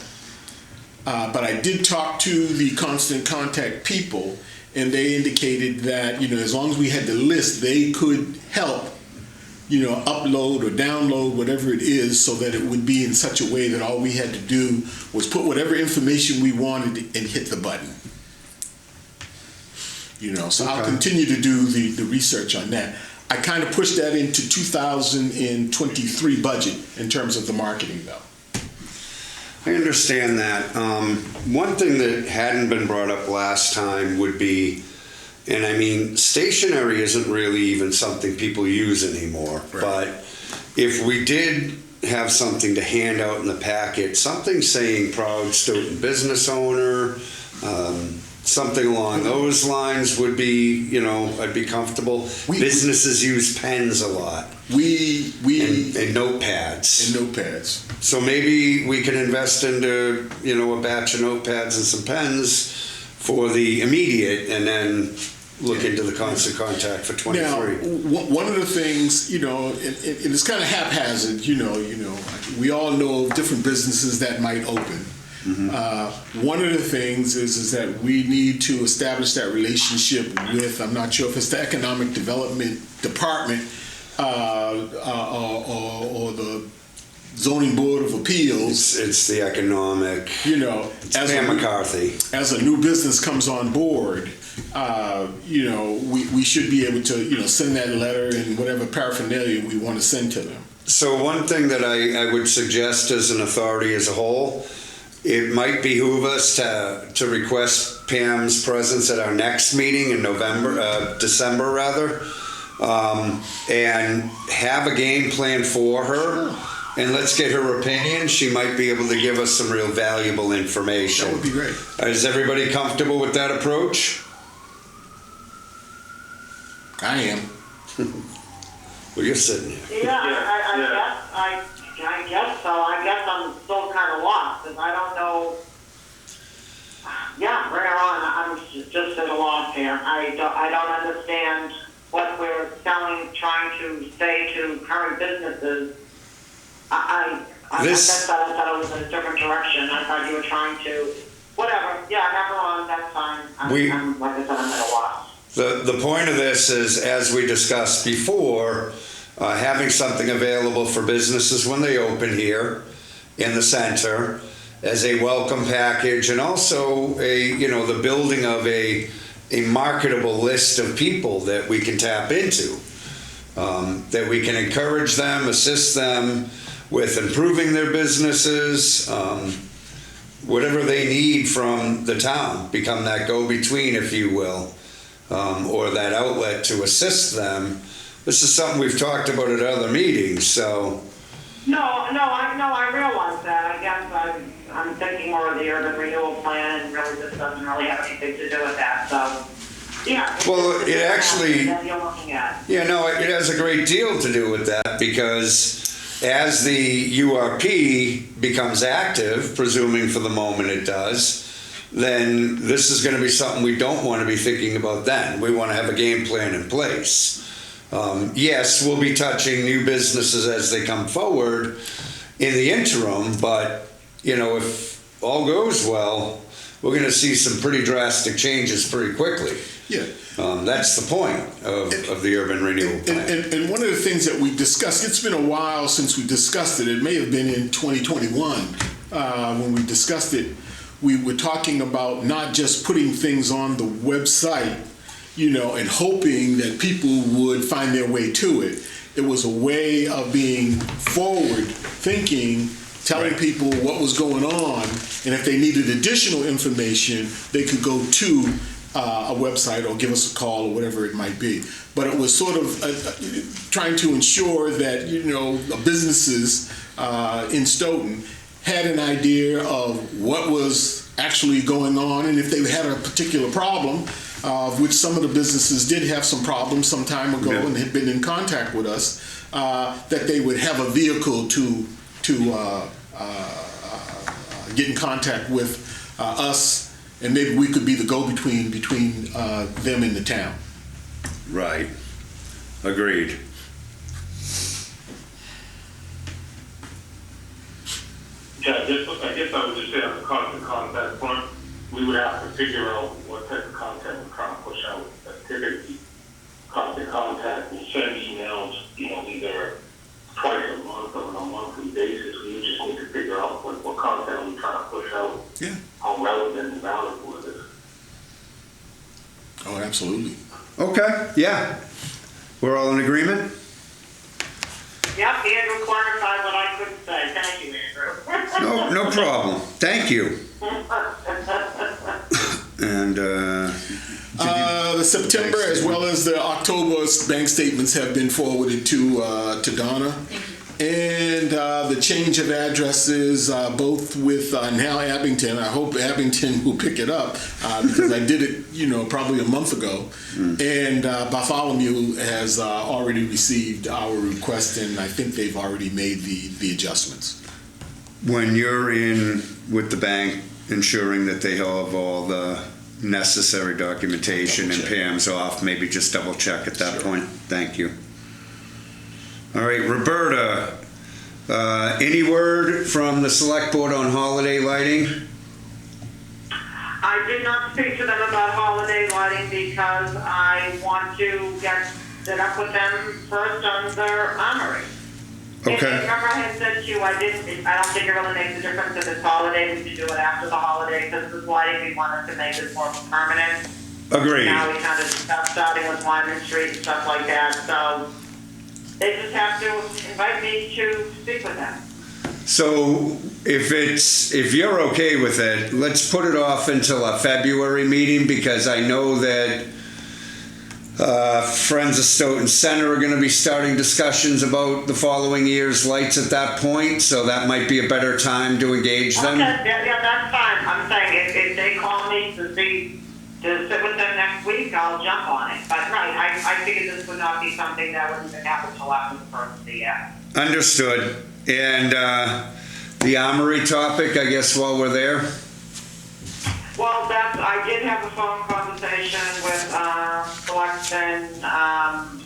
But I did talk to the constant contact people, and they indicated that, as long as we had the list, they could help, upload or download whatever it is so that it would be in such a way that all we had to do was put whatever information we wanted and hit the button. So I'll continue to do the research on that. I kind of pushed that into 2023 budget in terms of the marketing, though. I understand that. One thing that hadn't been brought up last time would be, and I mean, stationery isn't really even something people use anymore, Right. but if we did have something to hand out in the packet, something saying proud Stoughton business owner, something along those lines would be, you know, I'd be comfortable. Businesses use pens a lot. And notepads. And notepads. So maybe we can invest into, you know, a batch of notepads and some pens for the immediate, and then look into the constant contact for 23. Now, one of the things, you know, and it's kind of haphazard, you know, we all know of different businesses that might open. One of the things is that we need to establish that relationship with, I'm not sure if it's the Economic Development Department or the Zoning Board of Appeals. It's the economic, you know, it's Pam McCarthy. As a new business comes on board, you know, we should be able to, you know, send that letter and whatever paraphernalia we want to send to them. So one thing that I would suggest as an authority as a whole, it might behoove us to request Pam's presence at our next meeting in December rather, and have a game plan for her. And let's get her opinion. She might be able to give us some real valuable information. That would be great. Is everybody comfortable with that approach? I am. Well, you're sitting here. Yeah, I guess so. I guess I'm still kind of lost, because I don't know. Yeah, bring her on. I'm just at a loss here. I don't understand what we're trying to say to current businesses. I thought it was in a different direction. I thought you were trying to, whatever. Yeah, have her on. That's fine. I'm like I said, I'm at a loss. The point of this is, as we discussed before, having something available for businesses when they open here in the center as a welcome package, and also the building of a marketable list of people that we can tap into, that we can encourage them, assist them with improving their businesses, whatever they need from the town, become that go-between, if you will, or that outlet to assist them. This is something we've talked about at other meetings, so. No, I realize that. I guess I'm thinking more of the urban renewal plan, and really this doesn't really have anything to do with that, so. Yeah. Well, it actually, that you're looking at. yeah, no, it has a great deal to do with that, because as the URP becomes active, presuming for the moment it does, then this is going to be something we don't want to be thinking about then. We want to have a game plan in place. Yes, we'll be touching new businesses as they come forward in the interim, but, you know, if all goes well, we're going to see some pretty drastic changes pretty quickly. Yeah. That's the point of the urban renewal plan. And one of the things that we discussed, it's been a while since we discussed it. It may have been in 2021 when we discussed it. We were talking about not just putting things on the website, you know, and hoping that people would find their way to it. It was a way of being forward thinking, telling people what was going on, and if they needed additional information, they could go to a website or give us a call or whatever it might be. But it was sort of trying to ensure that, you know, businesses in Stoughton had an idea of what was actually going on, and if they had a particular problem, which some of the businesses did have some problems some time ago and had been in contact with us, that they would have a vehicle to get in contact with us, and maybe we could be the go-between between them and the town. Right. Agreed. Yeah, I guess I would just say on the constant contact front, we would have to figure out what type of content we're trying to push out. Typically, constant contact, we'll send emails, you know, either twice a month or on a monthly basis. We just need to figure out what content we're trying to push out, how relevant and valuable it is. Oh, absolutely. Okay, yeah. We're all in agreement? Yep, Andrew clarified what I couldn't say. Thank you, Andrew. No, No problem. Thank you. And, The September as well as the October bank statements have been forwarded to Donna. Thank you. And the change of addresses, both with now Abington. I hope Abington will pick it up because I did it, probably a month ago. And Bartholomew has already received our request, and I think they've already made the adjustments. when you're in with the bank, ensuring that they have all the necessary documentation and Pam's off, maybe just double check at that point. Thank you. All right, Roberta, any word from the select board on holiday lighting? I did not speak to them about holiday lighting because I want to get set up with them first on their armory. Okay. And remember I had said to you, I don't think it really makes a difference if it's holiday, we can do it after the holiday, because this lighting, we wanted to make it more permanent. Agreed. Now we kind of discussed starting with Wyman Street and stuff like that, so they just have to invite me to speak with them. So if you're okay with it, let's put it off until a February meeting, because I know that Friends of Stoughton Center are going to be starting discussions about the following year's lights at that point, so that might be a better time to engage them. Okay, yeah, that's fine. I'm saying if they call me to sit with them next week, I'll jump on it. But right, I figured this would not be something that would even happen until after the first of the year. Understood. And the Armory topic, I guess, while we're there. Well, I did have a phone conversation with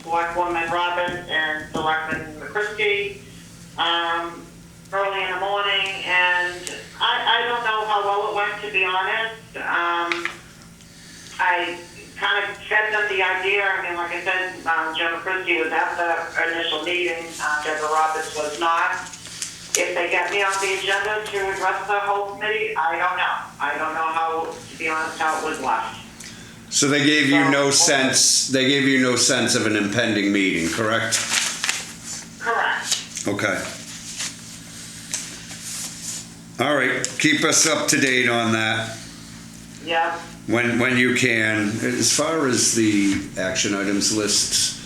Selectwoman Robbins and Selectman McCrisky early in the morning, and I don't know how well it went, to be honest. I kind of fed them the idea. I mean, like I said, Joe McCrisky was at the initial meeting. Deborah Roberts was not. If they get me on the agenda to address the whole committee, I don't know. I don't know how, to be honest, how it was left. So they gave you no sense. They gave you no sense of an impending meeting, correct? Correct. Okay. All right. Keep us up to date on that. Yeah. When you can. As far as the action items lists,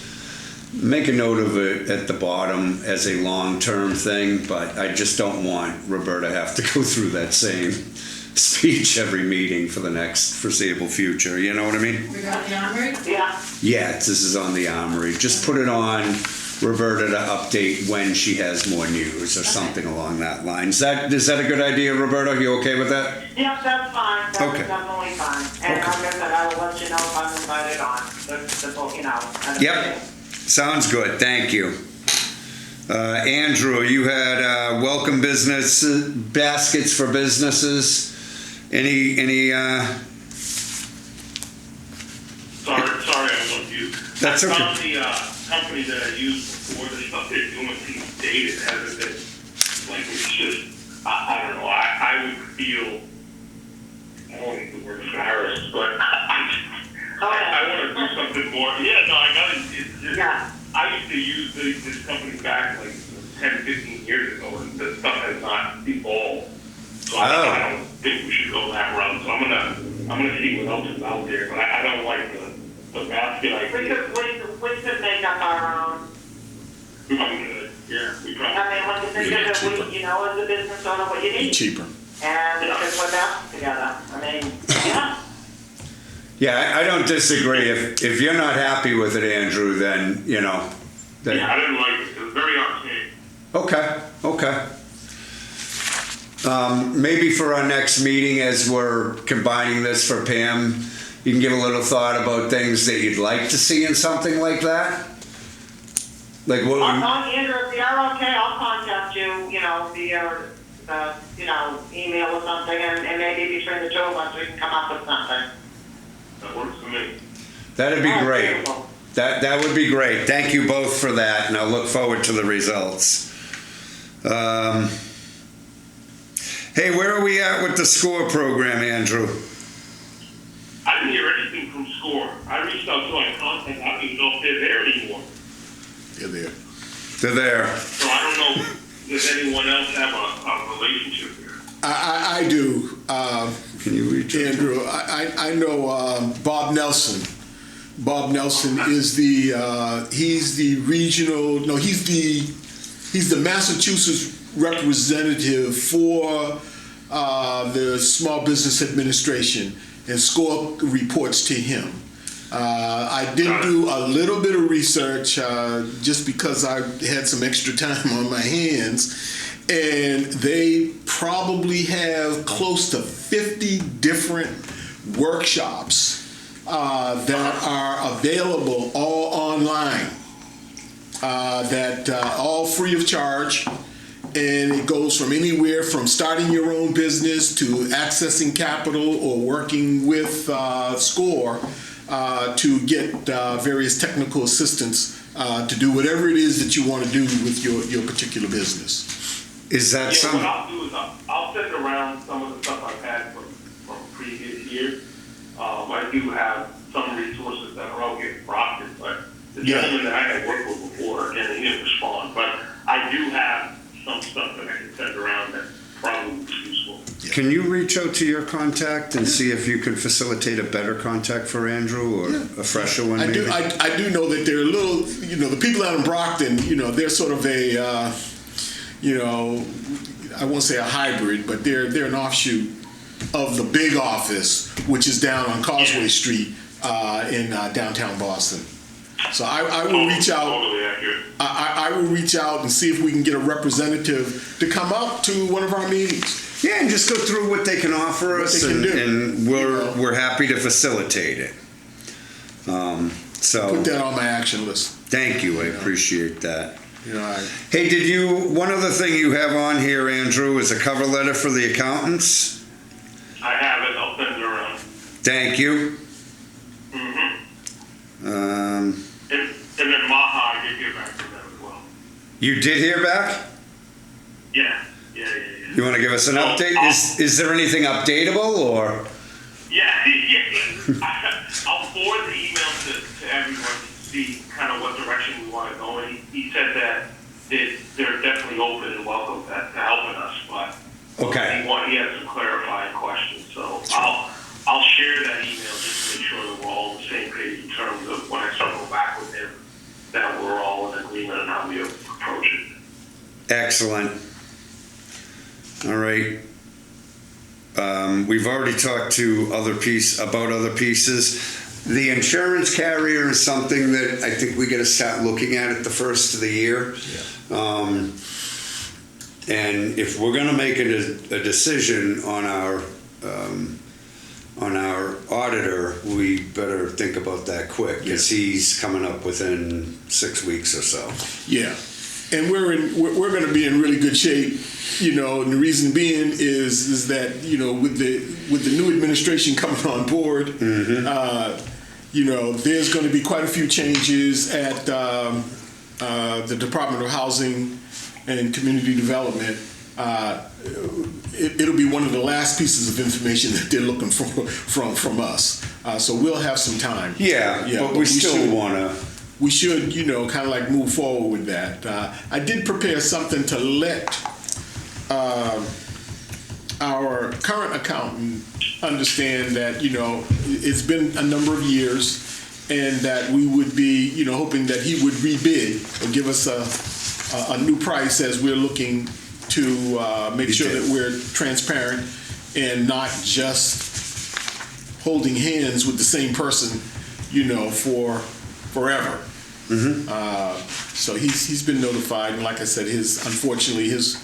make a note of it at the bottom as a long-term thing, but I just don't want Roberta to have to go through that same speech every meeting for the next foreseeable future. You know what I mean? We got the Armory? Yeah. Yeah, this is on the Armory. Just put it on Roberta to update when she has more news or something along that line. Is that a good idea, Roberta? Are you okay with that? Yep, that's fine. That's Okay. definitely fine. And Okay. like I said, I will let you know if I'm invited on. Yep. Sounds good. Thank you. Andrew, you had welcome business baskets for businesses. Any Sorry, I was on mute. That's I okay. found the company that I used before. The stuff they're doing seems dated, hasn't it? Like, it's just, I don't know, I would feel, I don't want to use the word embarrassed, but I want to do something more. Yeah, no, I got it. It's just, Yeah. I used to use this company back like 10, 15 years ago, and the stuff has not evolved. So I don't think we should go that route. So I'm gonna see what else is out there, but I don't like the basket idea. We could make up our own. We probably could. Yeah, we probably. I mean, when you think Yeah, of cheaper. it, as a business owner, what you need. Cheaper. And we could put that together. I mean, yeah. Yeah, I don't disagree. If you're not happy with it, Andrew, then Yeah, I didn't like it. It was very archaic. Okay. Maybe for our next meeting, as we're combining this for Pam, you can give a little thought about things that you'd like to see in something like that. Like what? Andrew, if you're okay, I'll contact you, via, email or something, and maybe between the two of us, we can come up with something. That works for me. That'd be Oh, great. beautiful. That would be great. Thank you both for that, and I'll look forward to the results. Hey, where are we at with the SCORE program, Andrew? I didn't hear anything from SCORE. I reached out to my contact. I don't even know if they're there anymore. They're there. They're there. So I don't know, does anyone else have a relationship there? I do. Can you reach out? Andrew, I know Bob Nelson. Bob Nelson is he's the Massachusetts representative for the Small Business Administration, and SCORE reports to him. I did do a little bit of research just because I had some extra time on my hands, and they probably have close to 50 different workshops that are available all online, that all free of charge. And it goes from anywhere from starting your own business to accessing capital or working with SCORE to get various technical assistance to do whatever it is that you want to do with your particular business. Is that Yeah, some? what I'll do is I'll send around some of the stuff I've had from previous years. I do have some resources that are all getting Brockton, but the gentleman that I had worked with before, again, he didn't respond. But I do have some stuff that I can send around that probably would be useful. Can you reach out to your contact and see if you could facilitate a better contact for Andrew or a fresher one? I Maybe? do know that they're a little, the people out in Brockton, they're sort of a, I won't say a hybrid, but they're an offshoot of the big office, which is down on Causeway Street in downtown Boston. So I will reach out. Totally accurate. I will reach out and see if we can get a representative to come up to one of our meetings. Yeah, and just go through what they can offer us, they can do. and we're happy to facilitate it. So Put that on my action list. thank you, I appreciate that. I, Hey, one other thing you have on here, Andrew, is a cover letter for the accountants. I have it. I'll send it around. Thank you. And then Maha, I did hear back from them as well. You did hear back? Yeah. You want to give us an update? Is there anything updatable or? Yeah. I'll forward the email to everyone to see kind of what direction we want to go in. He said that they're definitely open and welcome to helping us, but Okay. he had some clarifying questions. So I'll share that email just to make sure that we're all on the same page in terms of when I circle back with him, that we're all in agreement on how we approach it. Excellent. All right. We've already talked to about other pieces. The insurance carrier is something that I think we got to start looking at the first of the year. Yeah. And if we're going to make a decision on our auditor, we better think about that quick, because he's coming up within 6 weeks or so. Yeah, and we're going to be in really good shape. And the reason being is that with the new administration coming on board, there's going to be quite a few changes at the Department of Housing and Community Development. It'll be one of the last pieces of information that they're looking for from us. So we'll have some time. Yeah, but we still want to. We should, kind of like move forward with that. I did prepare something to let our current accountant understand that, it's been a number of years, and that we would be, hoping that he would rebid or give us a new price as we're looking to make sure that we're transparent and not just holding hands with the same person, for forever. So he's been notified, and like I said, unfortunately his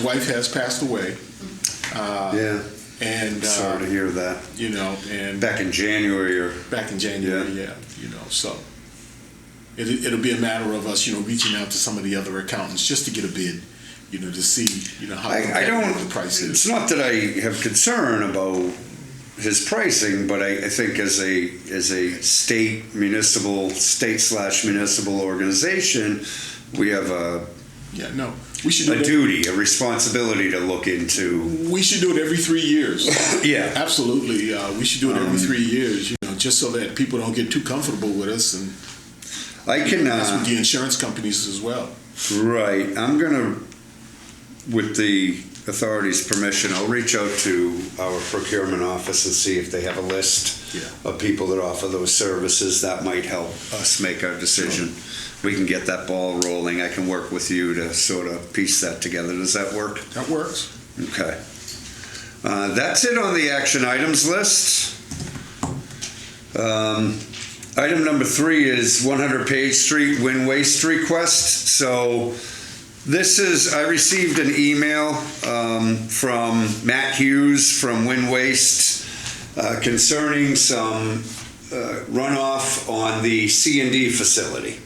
wife has passed away. Yeah. And sorry to hear that. And back in January yeah. So it'll be a matter of us, reaching out to some of the other accountants just to get a bid, to see, how the price is. It's not that I have concern about his pricing, but I think as a state/municipal organization, we have we should do duty, a responsibility to look into. We should do it every 3 years. Yeah, absolutely. We should do it every 3 years, just so that people don't get too comfortable with us, and that's with the insurance companies as well. Right. I'm gonna, with the authority's permission, I'll reach out to our procurement office and see if they have a list of people that offer those services. That might help us make our decision. We can get that ball rolling. I can work with you to sort of piece that together. Does that work? That works. Okay. That's it on the action items list. Item number 3 is 100 Page Street wind waste request. So this is, I received an email from Matt Hughes from Wind Waste concerning some runoff on the C&D facility.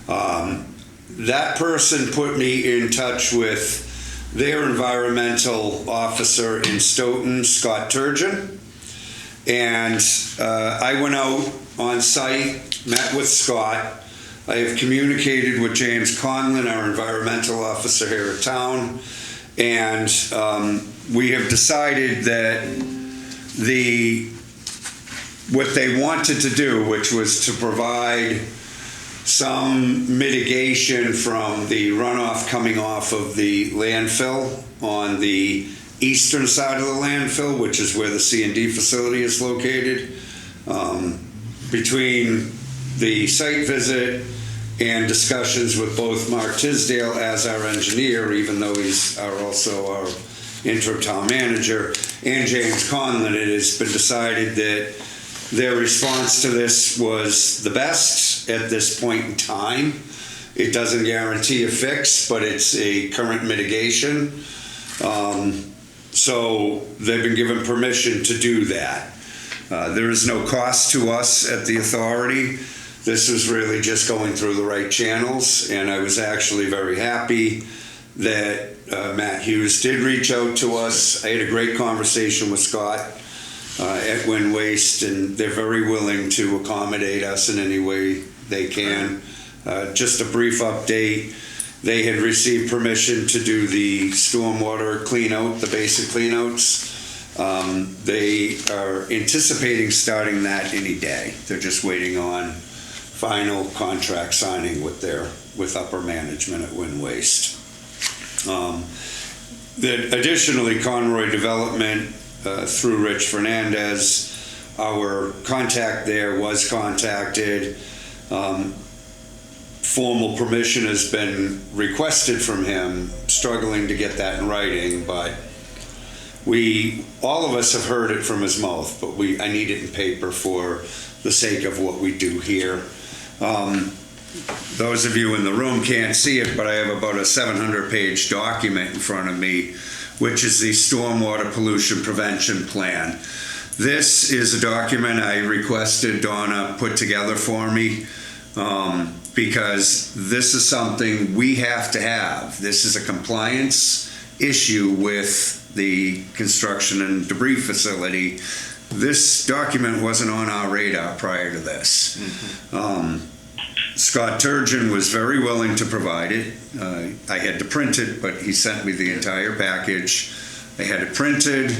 That person put me in touch with their environmental officer in Stoughton, Scott Turgeon. And I went out on site, met with Scott. I have communicated with James Conlon, our environmental officer here at town, and we have decided that what they wanted to do, which was to provide some mitigation from the runoff coming off of the landfill on the eastern side of the landfill, which is where the C&D facility is located. Between the site visit and discussions with both Mark Tisdale as our engineer, even though he's also our interim town manager, and James Conlon, it has been decided that their response to this was the best at this point in time. It doesn't guarantee a fix, but it's a current mitigation. So they've been given permission to do that. There is no cost to us at the authority. This was really just going through the right channels, and I was actually very happy that Matt Hughes did reach out to us. I had a great conversation with Scott at Wind Waste, and they're very willing to accommodate us in any way they can. Just a brief update. They had received permission to do the stormwater clean out, the basic clean outs. They are anticipating starting that any day. They're just waiting on final contract signing with upper management at Wind Waste. Additionally, Conroy Redevelopment through Rich Fernandez, our contact there was contacted. Formal permission has been requested from him, struggling to get that in writing, but all of us have heard it from his mouth, but I need it in paper for the sake of what we do here. Those of you in the room can't see it, but I have about a 700-page document in front of me, which is the Stormwater Pollution Prevention Plan. This is a document I requested Donna put together for me, because this is something we have to have. This is a compliance issue with the construction and debris facility. This document wasn't on our radar prior to this. Scott Turgeon was very willing to provide it. I had to print it, but he sent me the entire package. I had it printed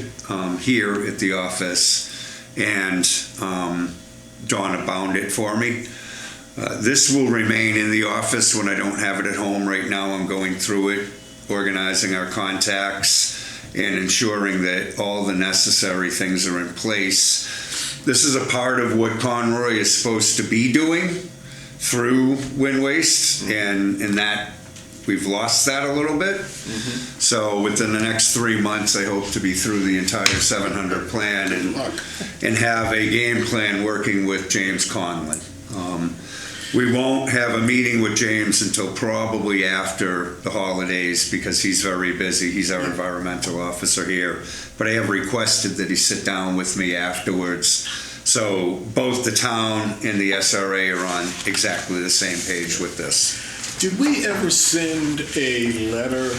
here at the office, and Donna bound it for me. This will remain in the office when I don't have it at home. Right now I'm going through it, organizing our contacts and ensuring that all the necessary things are in place. This is a part of what Conroy is supposed to be doing through Wind Waste, and that we've lost that a little bit. So within the next 3 months, I hope to be through the entire 700 plan and have a game plan working with James Conlon. We won't have a meeting with James until probably after the holidays because he's very busy. He's our environmental officer here. But I have requested that he sit down with me afterwards. So both the town and the SRA are on exactly the same page with this. Did we ever send a letter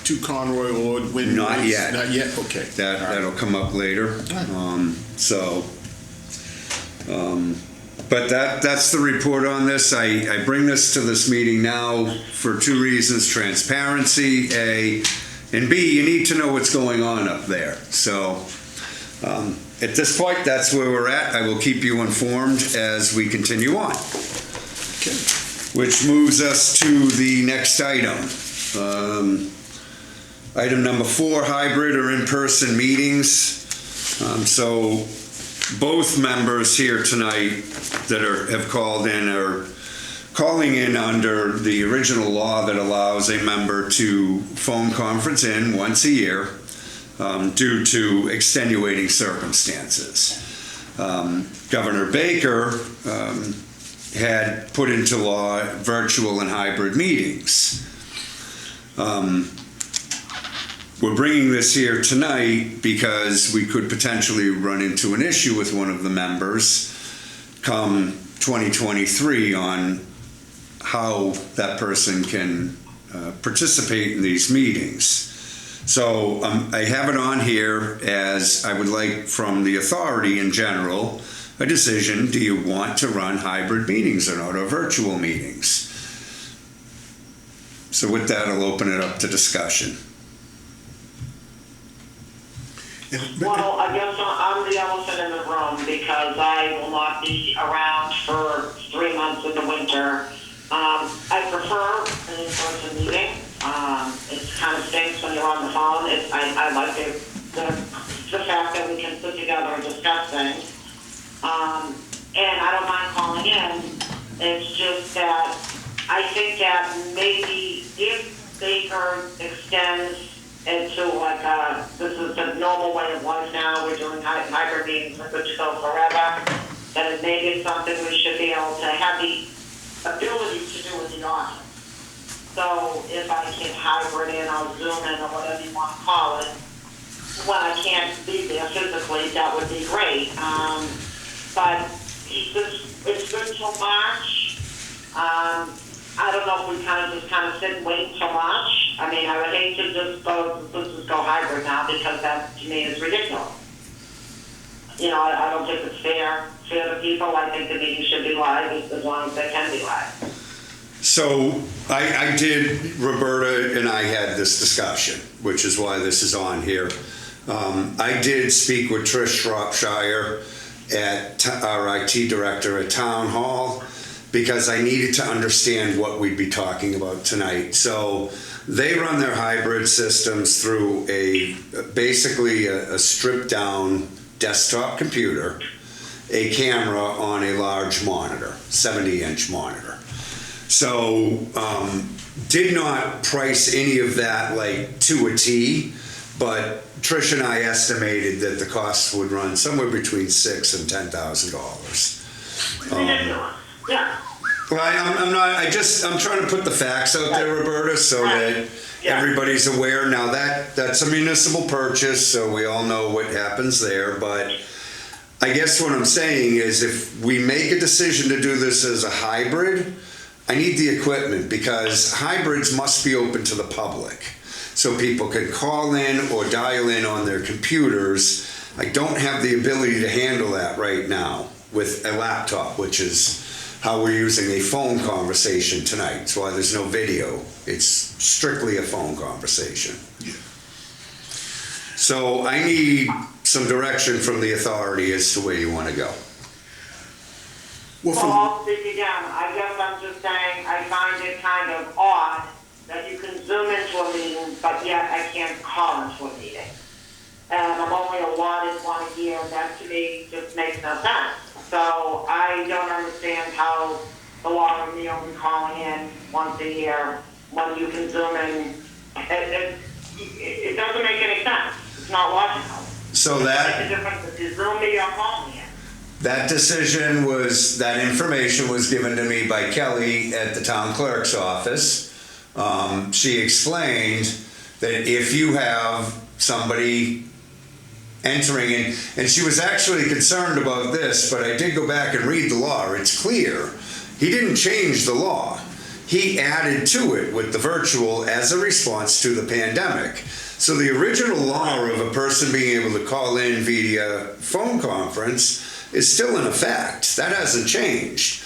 to Conroy or Wind Waste? Not yet. Not yet? Okay. That'll come up later. But that's the report on this. I bring this to this meeting now for 2 reasons: transparency, A, and B, you need to know what's going on up there. So at this point, that's where we're at. I will keep you informed as we continue on. Okay. which moves us to the next item. Item number 4, hybrid or in-person meetings. So both members here tonight that have called in are calling in under the original law that allows a member to phone conference in once a year due to extenuating circumstances. Governor Baker had put into law virtual and hybrid meetings. We're bringing this here tonight because we could potentially run into an issue with one of the members come 2023 on how that person can participate in these meetings. So I have it on here as I would like from the authority in general a decision. Do you want to run hybrid meetings or not, or virtual meetings? So with that, I'll open it up to discussion. Well, I guess I'm the elephant in the room because I will not be around for 3 months in the winter. I prefer an in-person meeting. It kind of stinks when you're on the phone. I like the fact that we can sit together and discuss things. And I don't mind calling in. It's just that I think that maybe if Baker extends into like this is the normal way of life now, we're doing hybrid meetings, we're good to go forever, then it may be something we should be able to have the ability to do in the office. So if I can hybrid in or Zoom in or whatever you want to call it, when I can't be there physically, that would be great. But it's good till March. I don't know if we kind of sit and wait until March. I mean, I would hate to just let's just go hybrid now because that to me is ridiculous. You know, I don't think it's fair to people. I think the meeting should be live as long as they can be live. So I did, Roberta and I had this discussion, which is why this is on here. I did speak with Trish Shropshire, our IT director at Town Hall, because I needed to understand what we'd be talking about tonight. So they run their hybrid systems through basically a stripped down desktop computer, a camera on a large monitor, 70-inch monitor. So did not price any of that like to a T, but Trish and I estimated that the costs would run somewhere between $6,000 and $10,000. Yeah. Well, I'm trying to put the facts out there, Roberta, so that everybody's aware. Now that's a municipal purchase, so we all know what happens there. But I guess what I'm saying is if we make a decision to do this as a hybrid, I need the equipment because hybrids must be open to the public. So people can call in or dial in on their computers. I don't have the ability to handle that right now with a laptop, which is how we're using a phone conversation tonight. That's why there's no video. It's strictly a phone conversation. Yeah. So I need some direction from the authority as to where you want to go. Well, I'll speak again. I guess I'm just saying I find it kind of odd that you can Zoom into a meeting, but yet I can't call into a meeting. And I'm only allotted one a year. That to me just makes no sense. So I don't understand how the law of me only calling in once a year when you can Zoom in. It doesn't make any sense. It's not logical. So It makes a difference if you Zoom me or call me in. that information was given to me by Kelly at the town clerk's office. She explained that if you have somebody entering in, and she was actually concerned about this, but I did go back and read the law. It's clear. He didn't change the law. He added to it with the virtual as a response to the pandemic. So the original law of a person being able to call in via phone conference is still in effect. That hasn't changed.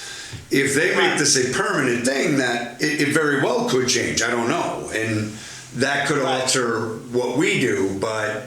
If they make this a permanent thing, that it very well could change. I don't know. And that could alter what we do. But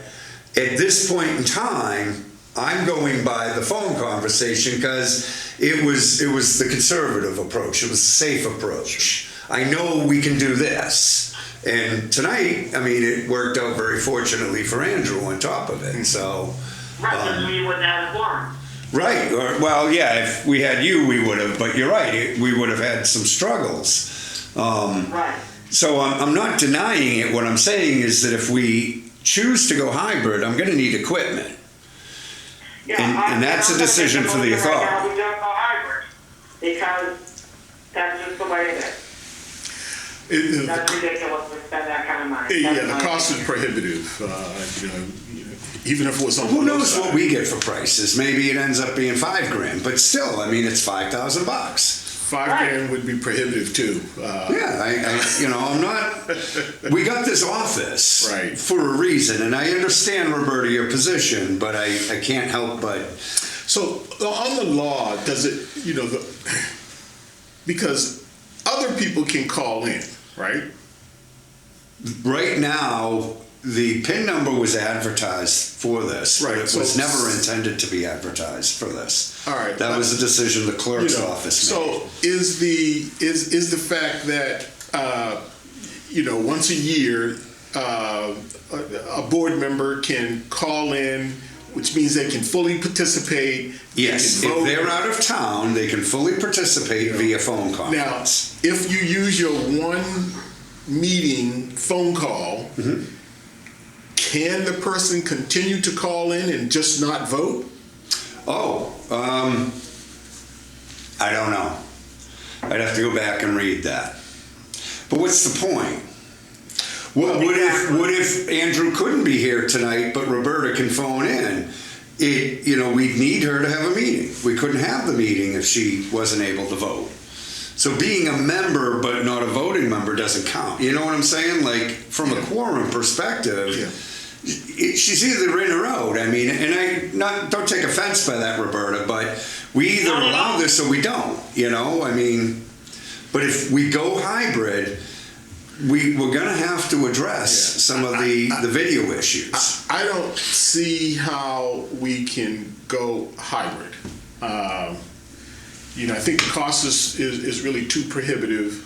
at this point in time, I'm going by the phone conversation because it was the conservative approach. It was the safe approach. I know we can do this. And tonight, I mean, it worked out very fortunately for Andrew on top of it, so. Right, because we wouldn't have a quorum. Right, well, yeah, if we had you, we would have, but you're right, we would have had some struggles. Right. So I'm not denying it. What I'm saying is that if we choose to go hybrid, I'm going to need equipment. Yeah, And that's a decision for the authority. Right now, we don't go hybrid, because that's just the way it is. That's ridiculous to spend that kind of money. Yeah, the cost is prohibitive, even if it was on the Who low knows side. what we get for prices? Maybe it ends up being $5,000, but still, I mean, it's $5,000. $5,000 would be prohibitive too. Yeah, I'm not. We got this office Right. for a reason, and I understand, Roberta, your position, but I can't help but. So on the law, does it, because other people can call in, right? Right now, the PIN number was advertised for this. Right, It so- was never intended to be advertised for this. All right. That was a decision the clerk's office made. So is the fact that once a year a board member can call in, which means they can fully participate. Yes, they can if vote. they're out of town, they can fully participate via phone Now, conference. if you use your one meeting phone call, Mm-hmm. can the person continue to call in and just not vote? Oh, I don't know. I'd have to go back and read that. But what's the point? What if Andrew couldn't be here tonight, but Roberta can phone in? We'd need her to have a meeting. We couldn't have the meeting if she wasn't able to vote. So being a member but not a voting member doesn't count. You know what I'm saying? Like, from a quorum perspective, she's either in or out. I mean, and don't take offense by that, Roberta, but we either allow this or we don't, I mean, but if we go hybrid, we're going to have to address some of the video issues. I don't see how we can go hybrid. I think the cost is really too prohibitive.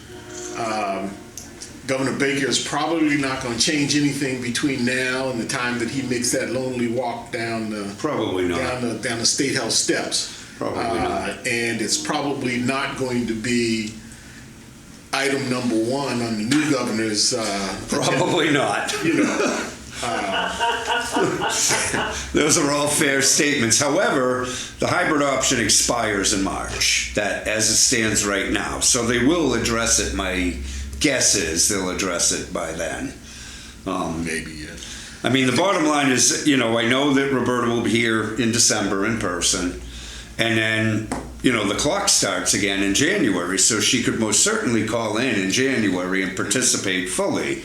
Governor Baker is probably not going to change anything between now and the time that he makes that lonely walk down the Probably not. down the State House steps. Probably not. And it's probably not going to be item number one on the new governor's Probably not. Those are all fair statements. However, the hybrid option expires in March, that as it stands right now. So they will address it. My guess is they'll address it by then. Maybe, yeah. I mean, the bottom line is, I know that Roberta will be here in December in person. And then, the clock starts again in January. So she could most certainly call in January and participate fully.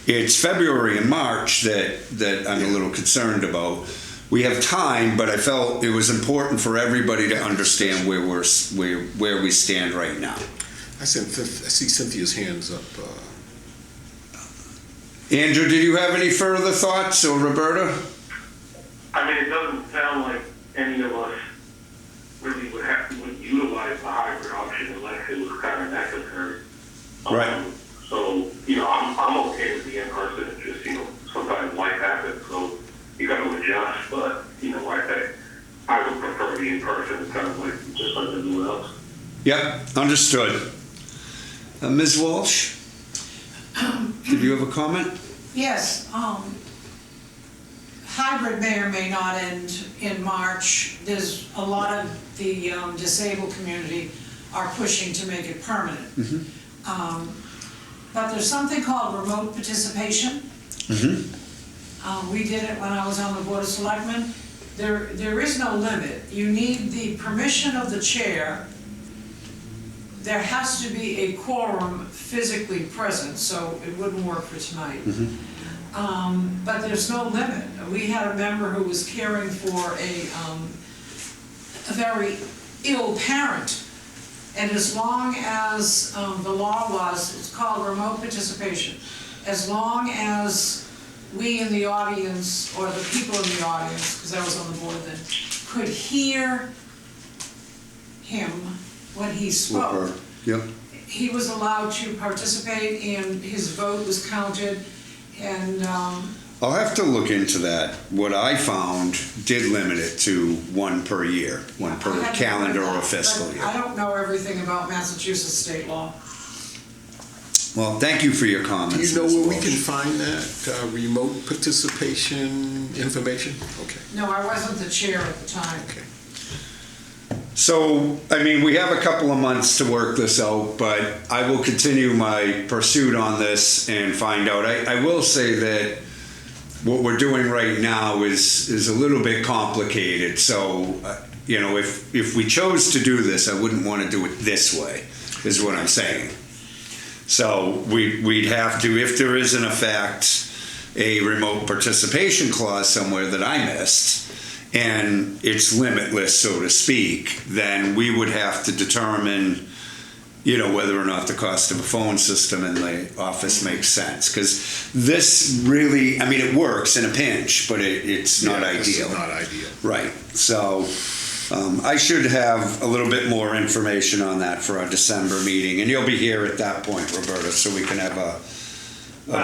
It's February and March that I'm a little concerned about. We have time, but I felt it was important for everybody to understand where we stand right now. I see Cynthia's hands up. Andrew, did you have any further thoughts, or Roberta? I mean, it doesn't sound like any of us really would utilize the hybrid option unless it was kind of necessary. Right. So, I'm okay with the in-person. It's just, sometimes life happens, so you got to adjust. But, I would prefer the in-person. It sounds like just like everyone else. Yep, understood. Ms. Walsh, did you have a comment? Yes, hybrid may or may not end in March. There's a lot of the disabled community are pushing to make it permanent. But there's something called remote participation. We did it when I was on the Board of Selectmen. There is no limit. You need the permission of the chair. There has to be a quorum physically present, so it wouldn't work for tonight. But there's no limit. We had a member who was caring for a very ill parent, and as long as the law was, it's called remote participation, as long as we in the audience, or the people in the audience, because I was on the board then, could hear him when he spoke. Yep. He was allowed to participate and his vote was counted, and I'll have to look into that. What I found did limit it to one per year, one per I hadn't calendar heard or that, fiscal but year. I don't know everything about Massachusetts state law. Well, thank you for your comments. Do you know Ms. where we Walsh. can find that remote participation information? Okay. No, I wasn't the chair at the time. Okay. So, I mean, we have a couple of months to work this out, but I will continue my pursuit on this and find out. I will say that what we're doing right now is a little bit complicated. So, you know, if we chose to do this, I wouldn't want to do it this way, is what I'm saying. So we'd have to, if there is in effect a remote participation clause somewhere that I missed, and it's limitless, so to speak, then we would have to determine, you know, whether or not the cost of a phone system in the office makes sense. Because this really, I mean, it works in a pinch, but it's not ideal. It's not ideal. Right. So I should have a little bit more information on that for our December meeting, and you'll be here at that point, Roberta, so we can have a better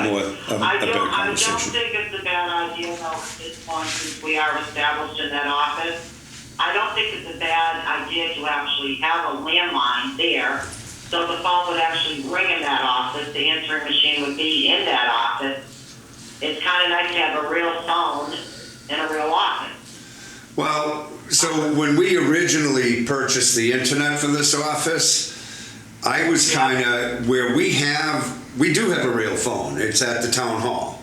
I don't conversation. think it's a bad idea though at this point, since we are established in that office. I don't think it's a bad idea to actually have a landline there, so the phone would actually ring in that office, the answering machine would be in that office. It's kind of nice to have a real phone in a real office. Well, so when we originally purchased the internet for this office, I was kind of where we do have a real phone. It's at the town hall.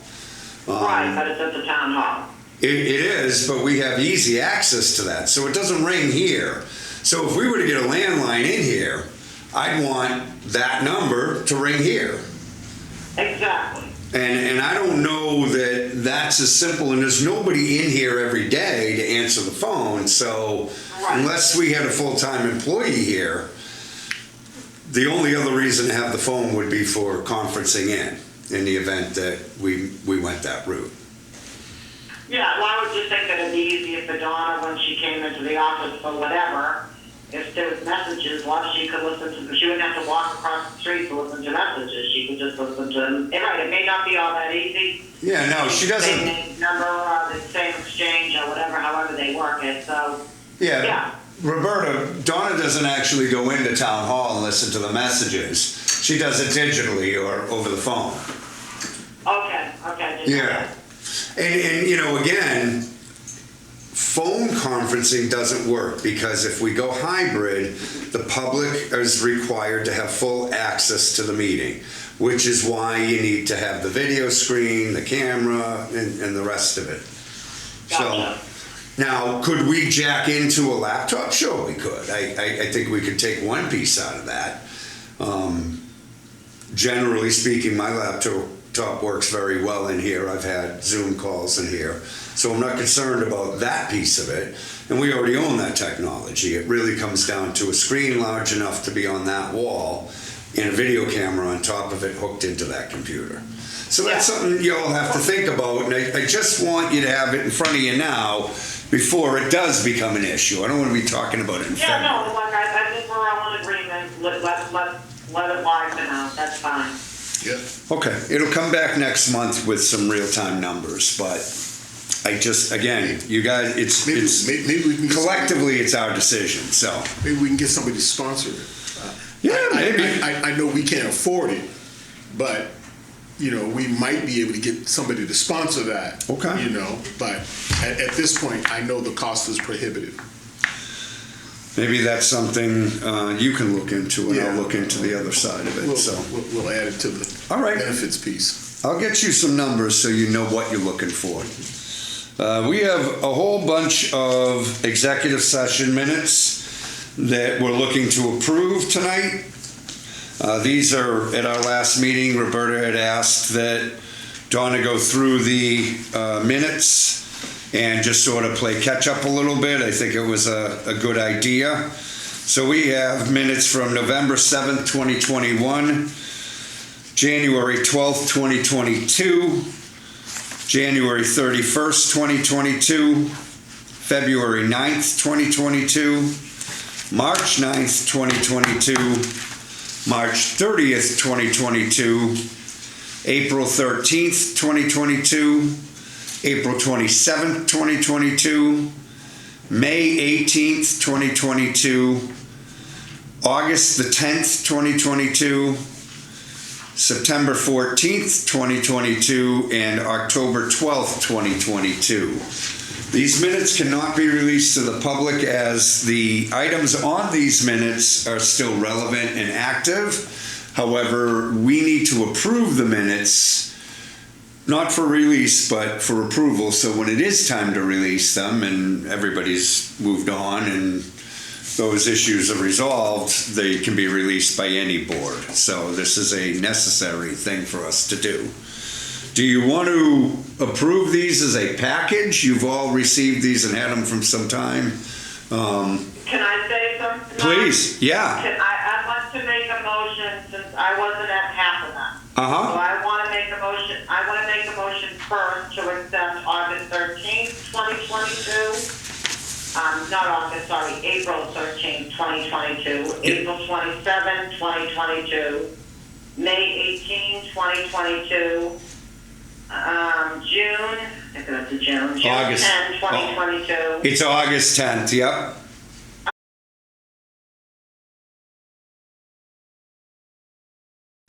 Right, but it's at the town hall. It is, but we have easy access to that, so it doesn't ring here. So if we were to get a landline in here, I'd want that number to ring here. Exactly. And I don't know that that's as simple, and there's nobody in here every day to answer the phone, so Right. unless we had a full-time employee here, the only other reason to have the phone would be for conferencing in the event that we went that route. Yeah, well, I would just think that it'd be easy if the Donna, when she came into the office for whatever, if there was messages, well, she could listen to them. She wouldn't have to walk across the street to listen to messages. She could just listen to them. And right, it may not be all that easy. Yeah, no, she doesn't. Same number, the same exchange, or whatever, however they work it. So, Yeah. yeah. Roberta, Donna doesn't actually go into town hall and listen to the messages. She does it digitally or over the phone. Okay. Yeah. And you know, again, phone conferencing doesn't work because if we go hybrid, the public is required to have full access to the meeting, which is why you need to have the video screen, the camera, and the rest of it. Gotcha. So, now, could we jack into a laptop? Sure, we could. I think we could take one piece out of that. Generally speaking, my laptop works very well in here. I've had Zoom calls in here. So I'm not concerned about that piece of it. And we already own that technology. It really comes down to a screen large enough to be on that wall and a video camera on top of it hooked into that computer. So that's something you all have to think about. And I just want you to have it in front of you now before it does become an issue. I don't want to be talking about it in Yeah, February. no, like I think we're all in agreement. Let it lie for now. That's fine. Yep. Okay, it'll come back next month with some real-time numbers, but I just, again, you guys, it's Maybe we can get collectively, it's our decision, so. maybe we can get somebody to sponsor it. Yeah, maybe. I know we can't afford it, but you know, we might be able to get somebody to sponsor that. Okay. You know, but at this point, I know the cost is prohibitive. Maybe that's something you can look into, and Yeah. I'll look into the other side of it, so. We'll add it to the All right. benefits piece. I'll get you some numbers so you know what you're looking for. We have a whole bunch of executive session minutes that we're looking to approve tonight. These are, at our last meeting, Roberta had asked that Donna go through the minutes and just sort of play catch up a little bit. I think it was a good idea. So we have minutes from November 7th, 2021, January 12th, 2022, January 31st, 2022, February 9th, 2022, March 9th, 2022, March 30th, 2022, April 13th, 2022, April 27th, 2022, May 18th, 2022, August the 10th, 2022, September 14th, 2022, and October 12th, 2022. These minutes cannot be released to the public as the items on these minutes are still relevant and active. However, we need to approve the minutes, not for release, but for approval. So when it is time to release them and everybody's moved on and those issues are resolved, they can be released by any board. So this is a necessary thing for us to do. Do you want to approve these as a package? You've all received these and had them from some time. Can I say something? Please, yeah. I'd like to make a motion since I wasn't at half of them. So I want to make a motion. I want to make a motion first to accept August 13th, 2022. Not August, sorry, April 13th, 2022. April 27th, 2022. May 18th, 2022. June, I think that's June. June August. 10, 2022. It's August 10th, yep.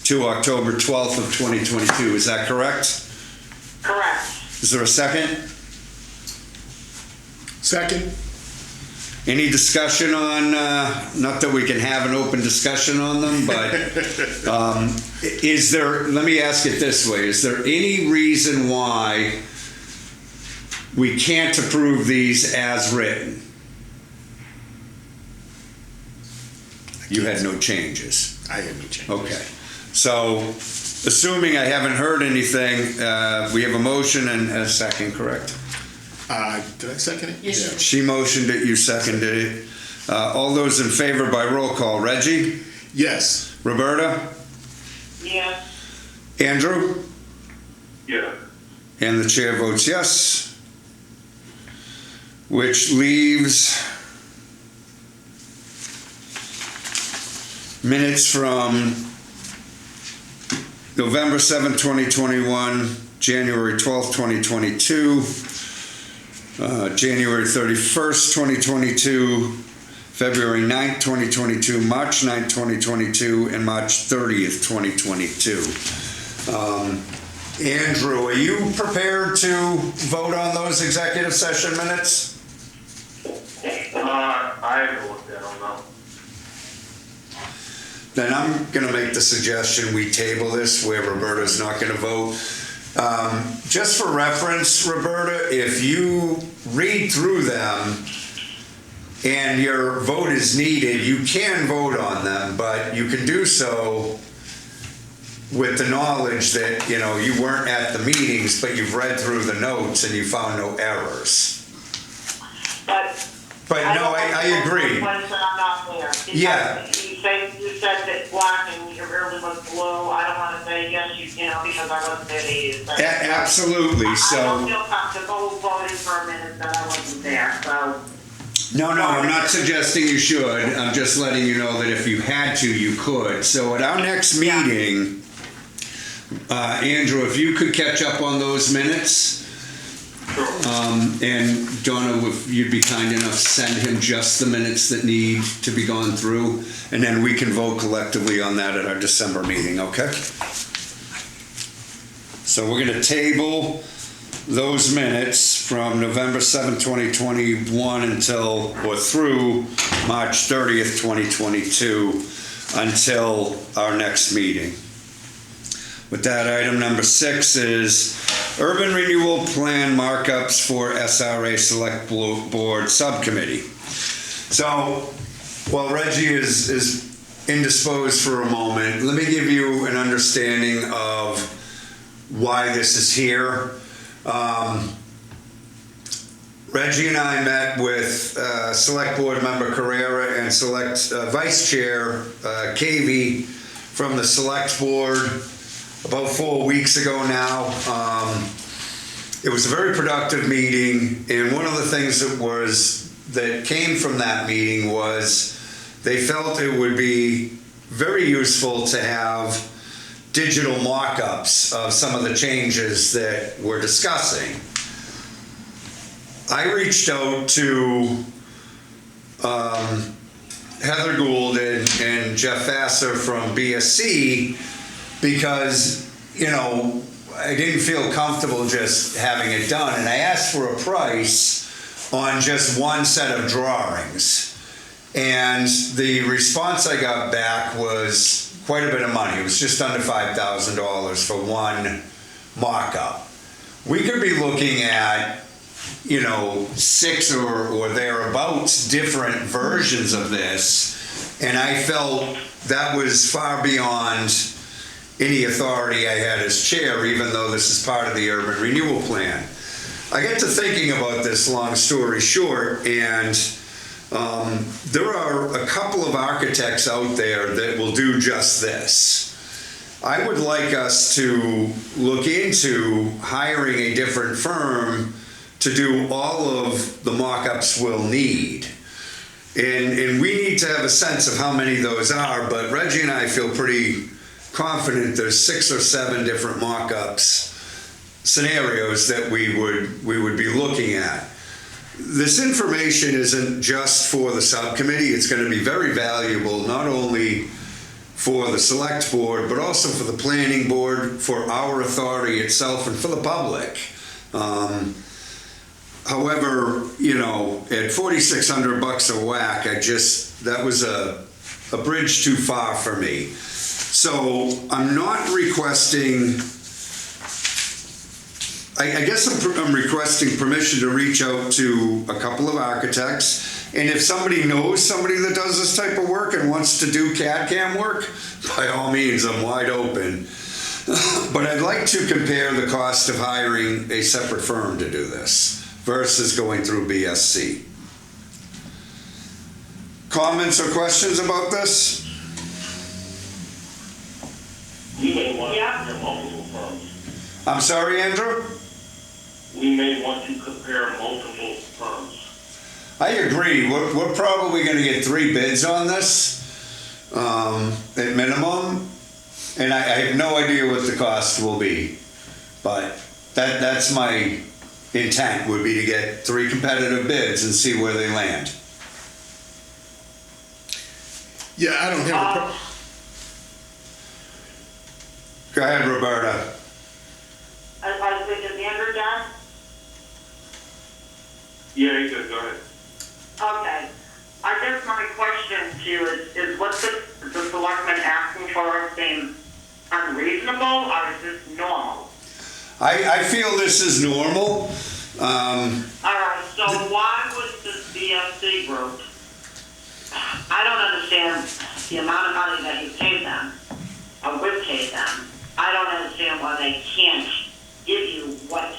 To October 12th of 2022, is that correct? Correct. Is there a second? Second? Any discussion on, not that we can have an open discussion on them, but is there, let me ask it this way, is there any reason why we can't approve these as written? You had no changes. I had no changes. Okay. So, assuming I haven't heard anything, we have a motion and a second, correct? Did I second it? Yes, you did. She motioned it, you seconded it. All those in favor by roll call. Reggie? Yes. Roberta? Yes. Andrew? Yeah. And the chair votes yes. Which leaves minutes from November 7th, 2021, January 12th, 2022, January 31st, 2022, February 9th, 2022, March 9th, 2022, and March 30th, 2022. Andrew, are you prepared to vote on those executive session minutes? I haven't looked at them, no. Then I'm going to make the suggestion we table this where Roberta's not going to vote. Just for reference, Roberta, if you read through them and your vote is needed, you can vote on them, but you can do so with the knowledge that, you know, you weren't at the meetings, but you've read through the notes and you found no errors. But no, I agree. I'm not there. Because Yeah. You said that black and it really was blue. I don't want to say yes, you know, because I wasn't there to use that. Absolutely. I don't So, feel comfortable voting for a minute that I wasn't there, so. no, I'm not suggesting you should. I'm just letting you know that if you had to, you could. So at our next meeting, Andrew, if you could catch up on those minutes, and Donna, if you'd be kind enough, send him just the minutes that need to be gone through, and then we can vote collectively on that at our December meeting, okay? So we're going to table those minutes from November 7th, 2021 until, or through March 30th, 2022 until our next meeting. With that, item number 6 is Urban Renewal Plan Markups for SRA Select Board Subcommittee. So, while Reggie is indisposed for a moment, let me give you an understanding of why this is here. Reggie and I met with Select Board Member Carrera and Select Vice Chair Cavey from the Select Board about 4 weeks ago now. It was a very productive meeting, and one of the things that came from that meeting was they felt it would be very useful to have digital mock-ups of some of the changes that we're discussing. I reached out to Heather Gould and Jeff Vassar from BSC because, you know, I didn't feel comfortable just having it done, and I asked for a price on just one set of drawings. And the response I got back was quite a bit of money. It was just under $5,000 for one mock-up. We could be looking at, you know, 6 or thereabouts different versions of this, and I felt that was far beyond any authority I had as chair, even though this is part of the urban renewal plan. I got to thinking about this, long story short, and there are a couple of architects out there that will do just this. I would like us to look into hiring a different firm to do all of the mock-ups we'll need. And we need to have a sense of how many those are, but Reggie and I feel pretty confident there's 6 or 7 different mock-ups scenarios that we would be looking at. This information isn't just for the subcommittee. It's going to be very valuable, not only for the select board, but also for the planning board, for our authority itself, and for the public. However, you know, at $4,600 a whack, that was a bridge too far for me. So I'm not requesting, I guess I'm requesting permission to reach out to a couple of architects. And if somebody knows somebody that does this type of work and wants to do CAD/CAM work, by all means, I'm wide open. But I'd like to compare the cost of hiring a separate firm to do this versus going through BSC. Comments or questions about this? We may want to compare multiple firms. I'm sorry, Andrew? We may want to compare multiple firms. I agree. We're probably going to get 3 bids on this at minimum, and I have no idea what the cost will be, but that's my intent, would be to get 3 competitive bids and see where they land. Yeah, I don't have a problem. Go ahead, Roberta. I was thinking, Andrew done? Yeah, you can go ahead. Okay. I guess my question to you is what the selectmen asking for seems unreasonable, or is this normal? I feel this is normal. All right, so why would this BSC group, I don't understand the amount of money that you pay them, or would pay them. I don't understand why they can't give you what,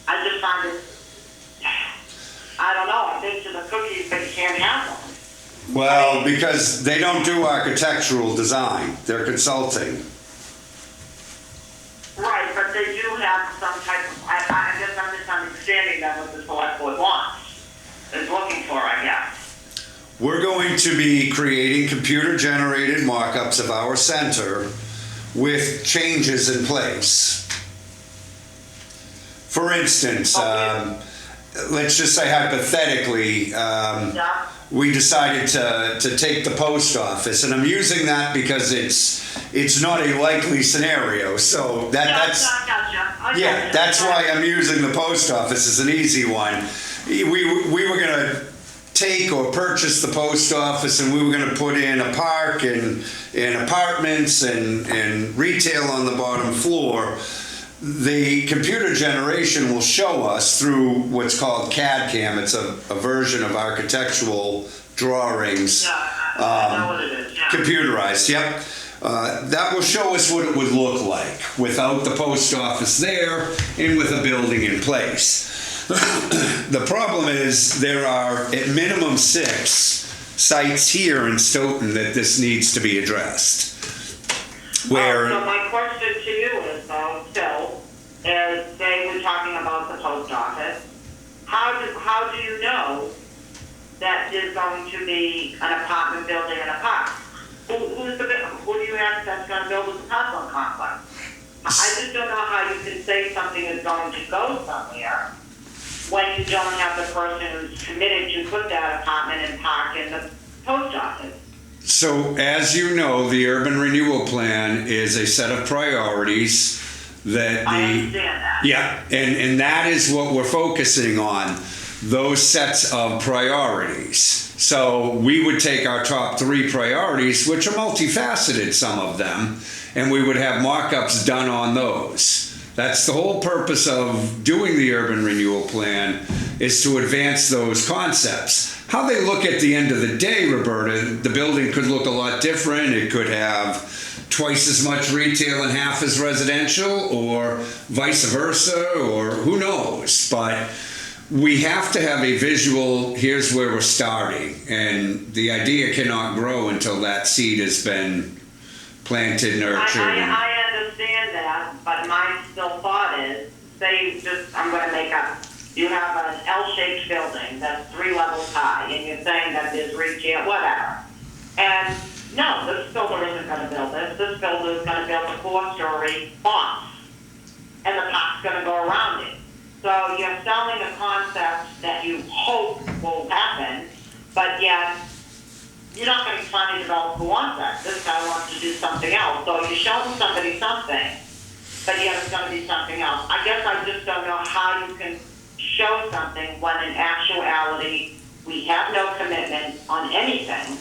I just find it, I don't know, I think to the cookies they can't have them. Well, because they don't do architectural design, they're consulting. Right, but they do have some type of, I guess I'm misunderstanding that what the select board wants, is looking for, I guess. We're going to be creating computer-generated mock-ups of our center with changes in place. For instance, let's just say hypothetically, we decided to take the post office, and I'm using that because it's not a likely scenario. So that's why I'm using the post office as an easy one. We were gonna take or purchase the post office, and we were gonna put in a park and apartments and retail on the bottom floor. The computer generation will show us through what's called CAD/CAM. It's a version of architectural drawings. Yeah, I know what it is, yeah. Computerized, yep. That will show us what it would look like without the post office there and with a building in place. The problem is there are at minimum 6 sites here in Stoughton that this needs to be addressed. Where So my question to you is, Phil, is, say we're talking about the post office, how do you know that there's going to be an apartment building in a park? Who do you have that's going to build this apartment complex? I just don't know how you can say something is going to go somewhere when you don't have the person who's committed to put that apartment and park in the post office. So, as you know, the urban renewal plan is a set of priorities that I understand that. yeah, and that is what we're focusing on, those sets of priorities. So we would take our top 3 priorities, which are multifaceted, some of them, and we would have mock-ups done on those. That's the whole purpose of doing the urban renewal plan, is to advance those concepts. How they look at the end of the day, Roberta, the building could look a lot different. It could have twice as much retail and half as residential, or vice versa, or who knows. But we have to have a visual, here's where we're starting. And the idea cannot grow until that seed has been planted, nurtured. I understand that, but my still thought is, say, just, I'm going to make up, you have an L-shaped building that's 3 levels high, and you're saying that there's retail, whatever. And no, this builder isn't going to build this. This builder is going to build a 4-story box, and the park's going to go around it. So you're selling a concept that you hope will happen, but yet you're not going to find a developer who wants that. This guy wants to do something else. So you're showing somebody something, but yet it's going to be something else. I guess I just don't know how you can show something when in actuality we have no commitment on anything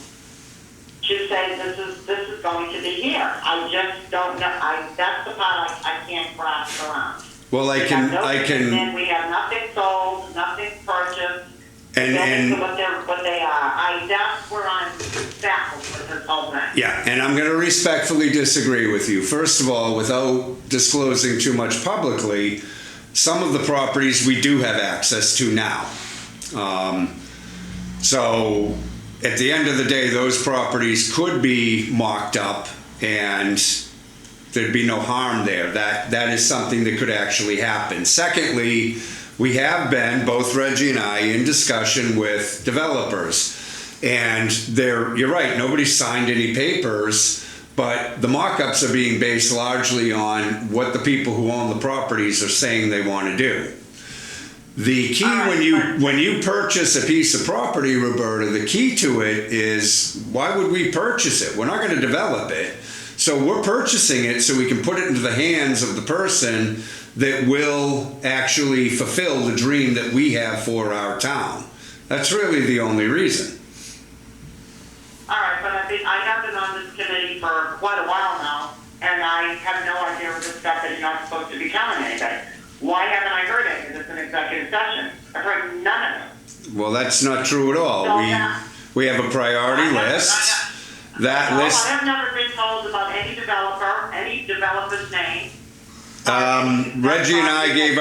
to say this is going to be here. I just don't know. That's the part I can't grasp around. Well, We have nothing sold, nothing purchased. And what they are. That's where I'm baffled with this whole thing. yeah, and I'm going to respectfully disagree with you. First of all, without disclosing too much publicly, some of the properties we do have access to now. So at the end of the day, those properties could be mocked up and there'd be no harm there. That is something that could actually happen. Secondly, we have been, both Reggie and I, in discussion with developers. And you're right, nobody's signed any papers, but the mock-ups are being based largely on what the people who own the properties are saying they want to do. The key when you purchase a piece of property, Roberta, the key to it is, why would we purchase it? We're not going to develop it. So we're purchasing it so we can put it into the hands of the person that will actually fulfill the dream that we have for our town. That's really the only reason. All right, but I have been on this committee for quite a while now, and I have no idea of the stuff that you're not supposed to be telling anybody. Why haven't I heard any of this in executive session? I've heard none of it. Well, that's not true at all. So, we have a priority list. That list. I have never been told about any developer's name. Reggie and I gave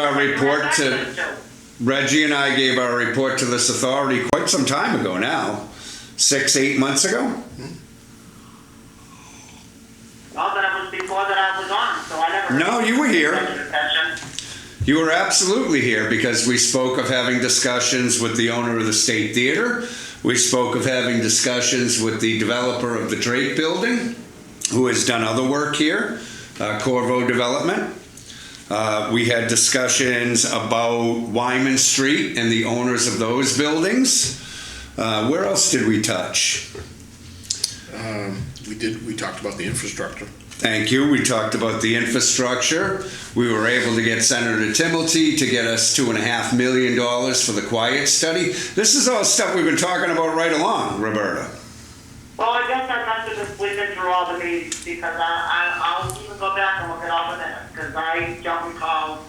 our report to this authority quite some time ago now, 6-8 months ago. Well, then it was before that I was on, so I never. No, you were here. Session. You were absolutely here because we spoke of having discussions with the owner of the State Theater. We spoke of having discussions with the developer of the Drake Building, who has done other work here, Corvo Development. We had discussions about Wyman Street and the owners of those buildings. Where else did we touch? We talked about the infrastructure. Thank you. We talked about the infrastructure. We were able to get Senator Timilty to get us $2.5 million for the quiet study. This is all stuff we've been talking about right along, Roberta. Well, I guess I must have been sleeping through all the meetings because I'll even go back and look at all the minutes because I don't recall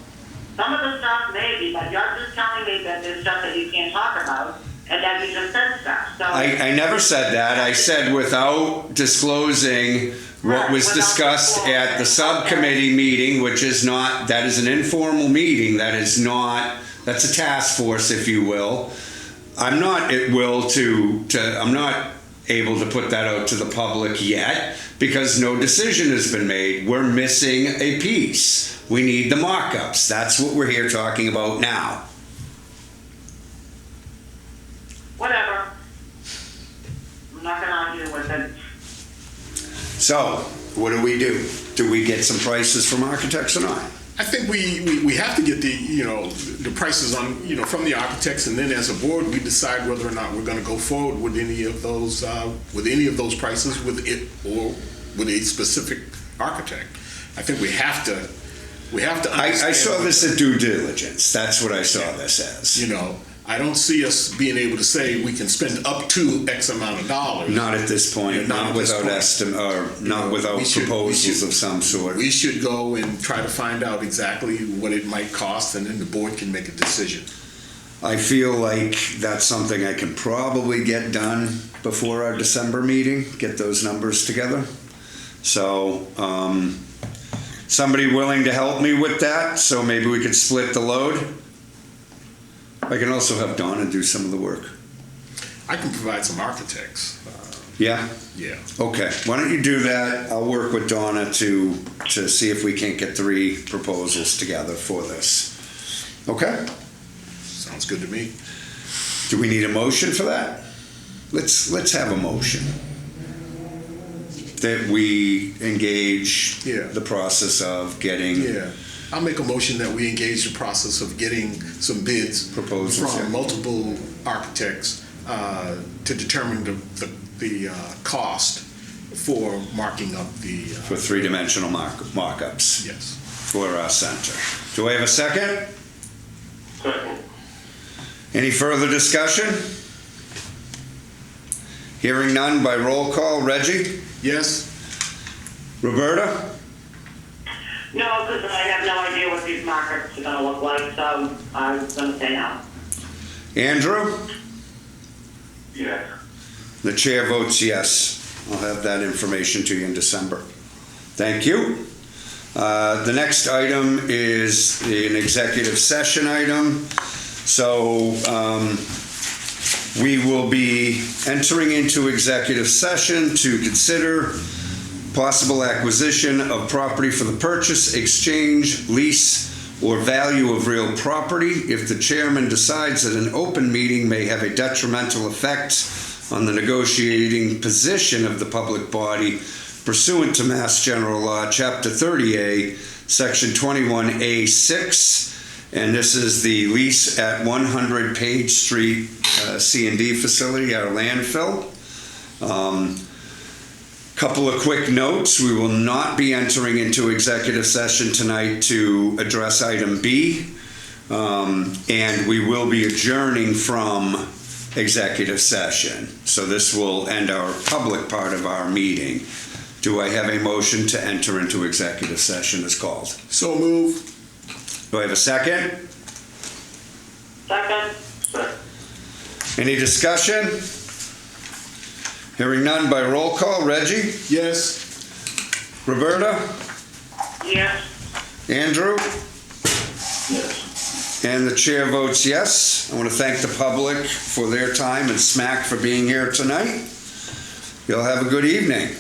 some of the stuff maybe, but you're just telling me that there's stuff that you can't talk about and then you just said stuff. So I never said that. I said without disclosing what was discussed at the subcommittee meeting, which is not, that is an informal meeting. That's a task force, if you will. I'm not at will I'm not able to put that out to the public yet because no decision has been made. We're missing a piece. We need the mock-ups. That's what we're here talking about now. Whatever. I'm not gonna argue with it. So, what do? Do we get some prices from architects or not? I think we have to get the prices on, from the architects, and then as a board, we decide whether or not we're going to go forward with any of those prices with it or with a specific architect. I think we have to I saw this as due diligence. That's what I saw this as. I don't see us being able to say we can spend up to X amount of dollars. Not at this point, not without estimate, or not without proposals of some sort. We should go and try to find out exactly what it might cost, and then the board can make a decision. I feel like that's something I can probably get done before our December meeting, get those numbers together. So, somebody willing to help me with that, so maybe we could split the load? I can also have Donna do some of the work. I can provide some architects. Yeah? Yeah. Okay, why don't you do that? I'll work with Donna to see if we can't get 3 proposals together for this. Okay? Sounds good to me. Do we need a motion for that? Let's have a motion that we engage the process of getting I'll make a motion that we engage the process of getting some bids proposals from multiple architects to determine the cost for marking up the for 3-dimensional mock-ups. Yes. For our center. Do I have a second? Second. Any further discussion? Hearing none by roll call. Reggie? Yes. Roberta? No, because I have no idea what these markers are gonna look like, so I'm gonna say no. Andrew? Yes. The chair votes yes. I'll have that information to you in December. Thank you. The next item is an executive session item. So we will be entering into executive session to consider possible acquisition of property for the purchase, exchange, lease, or value of real property if the chairman decides that an open meeting may have a detrimental effect on the negotiating position of the public body pursuant to Mass General Law, Chapter 30A, Section 21A6. And this is the lease at 100 Page Street C&D facility, our landfill. Couple of quick notes. We will not be entering into executive session tonight to address item B. And we will be adjourning from executive session. So this will end our public part of our meeting. Do I have a motion to enter into executive session as called? So move. Do I have a second? Second? Any discussion? Hearing none by roll call. Reggie? Yes. Roberta? Yes. Andrew? Yes. And the chair votes yes. I want to thank the public for their time and SMAC for being here tonight. You'll have a good evening.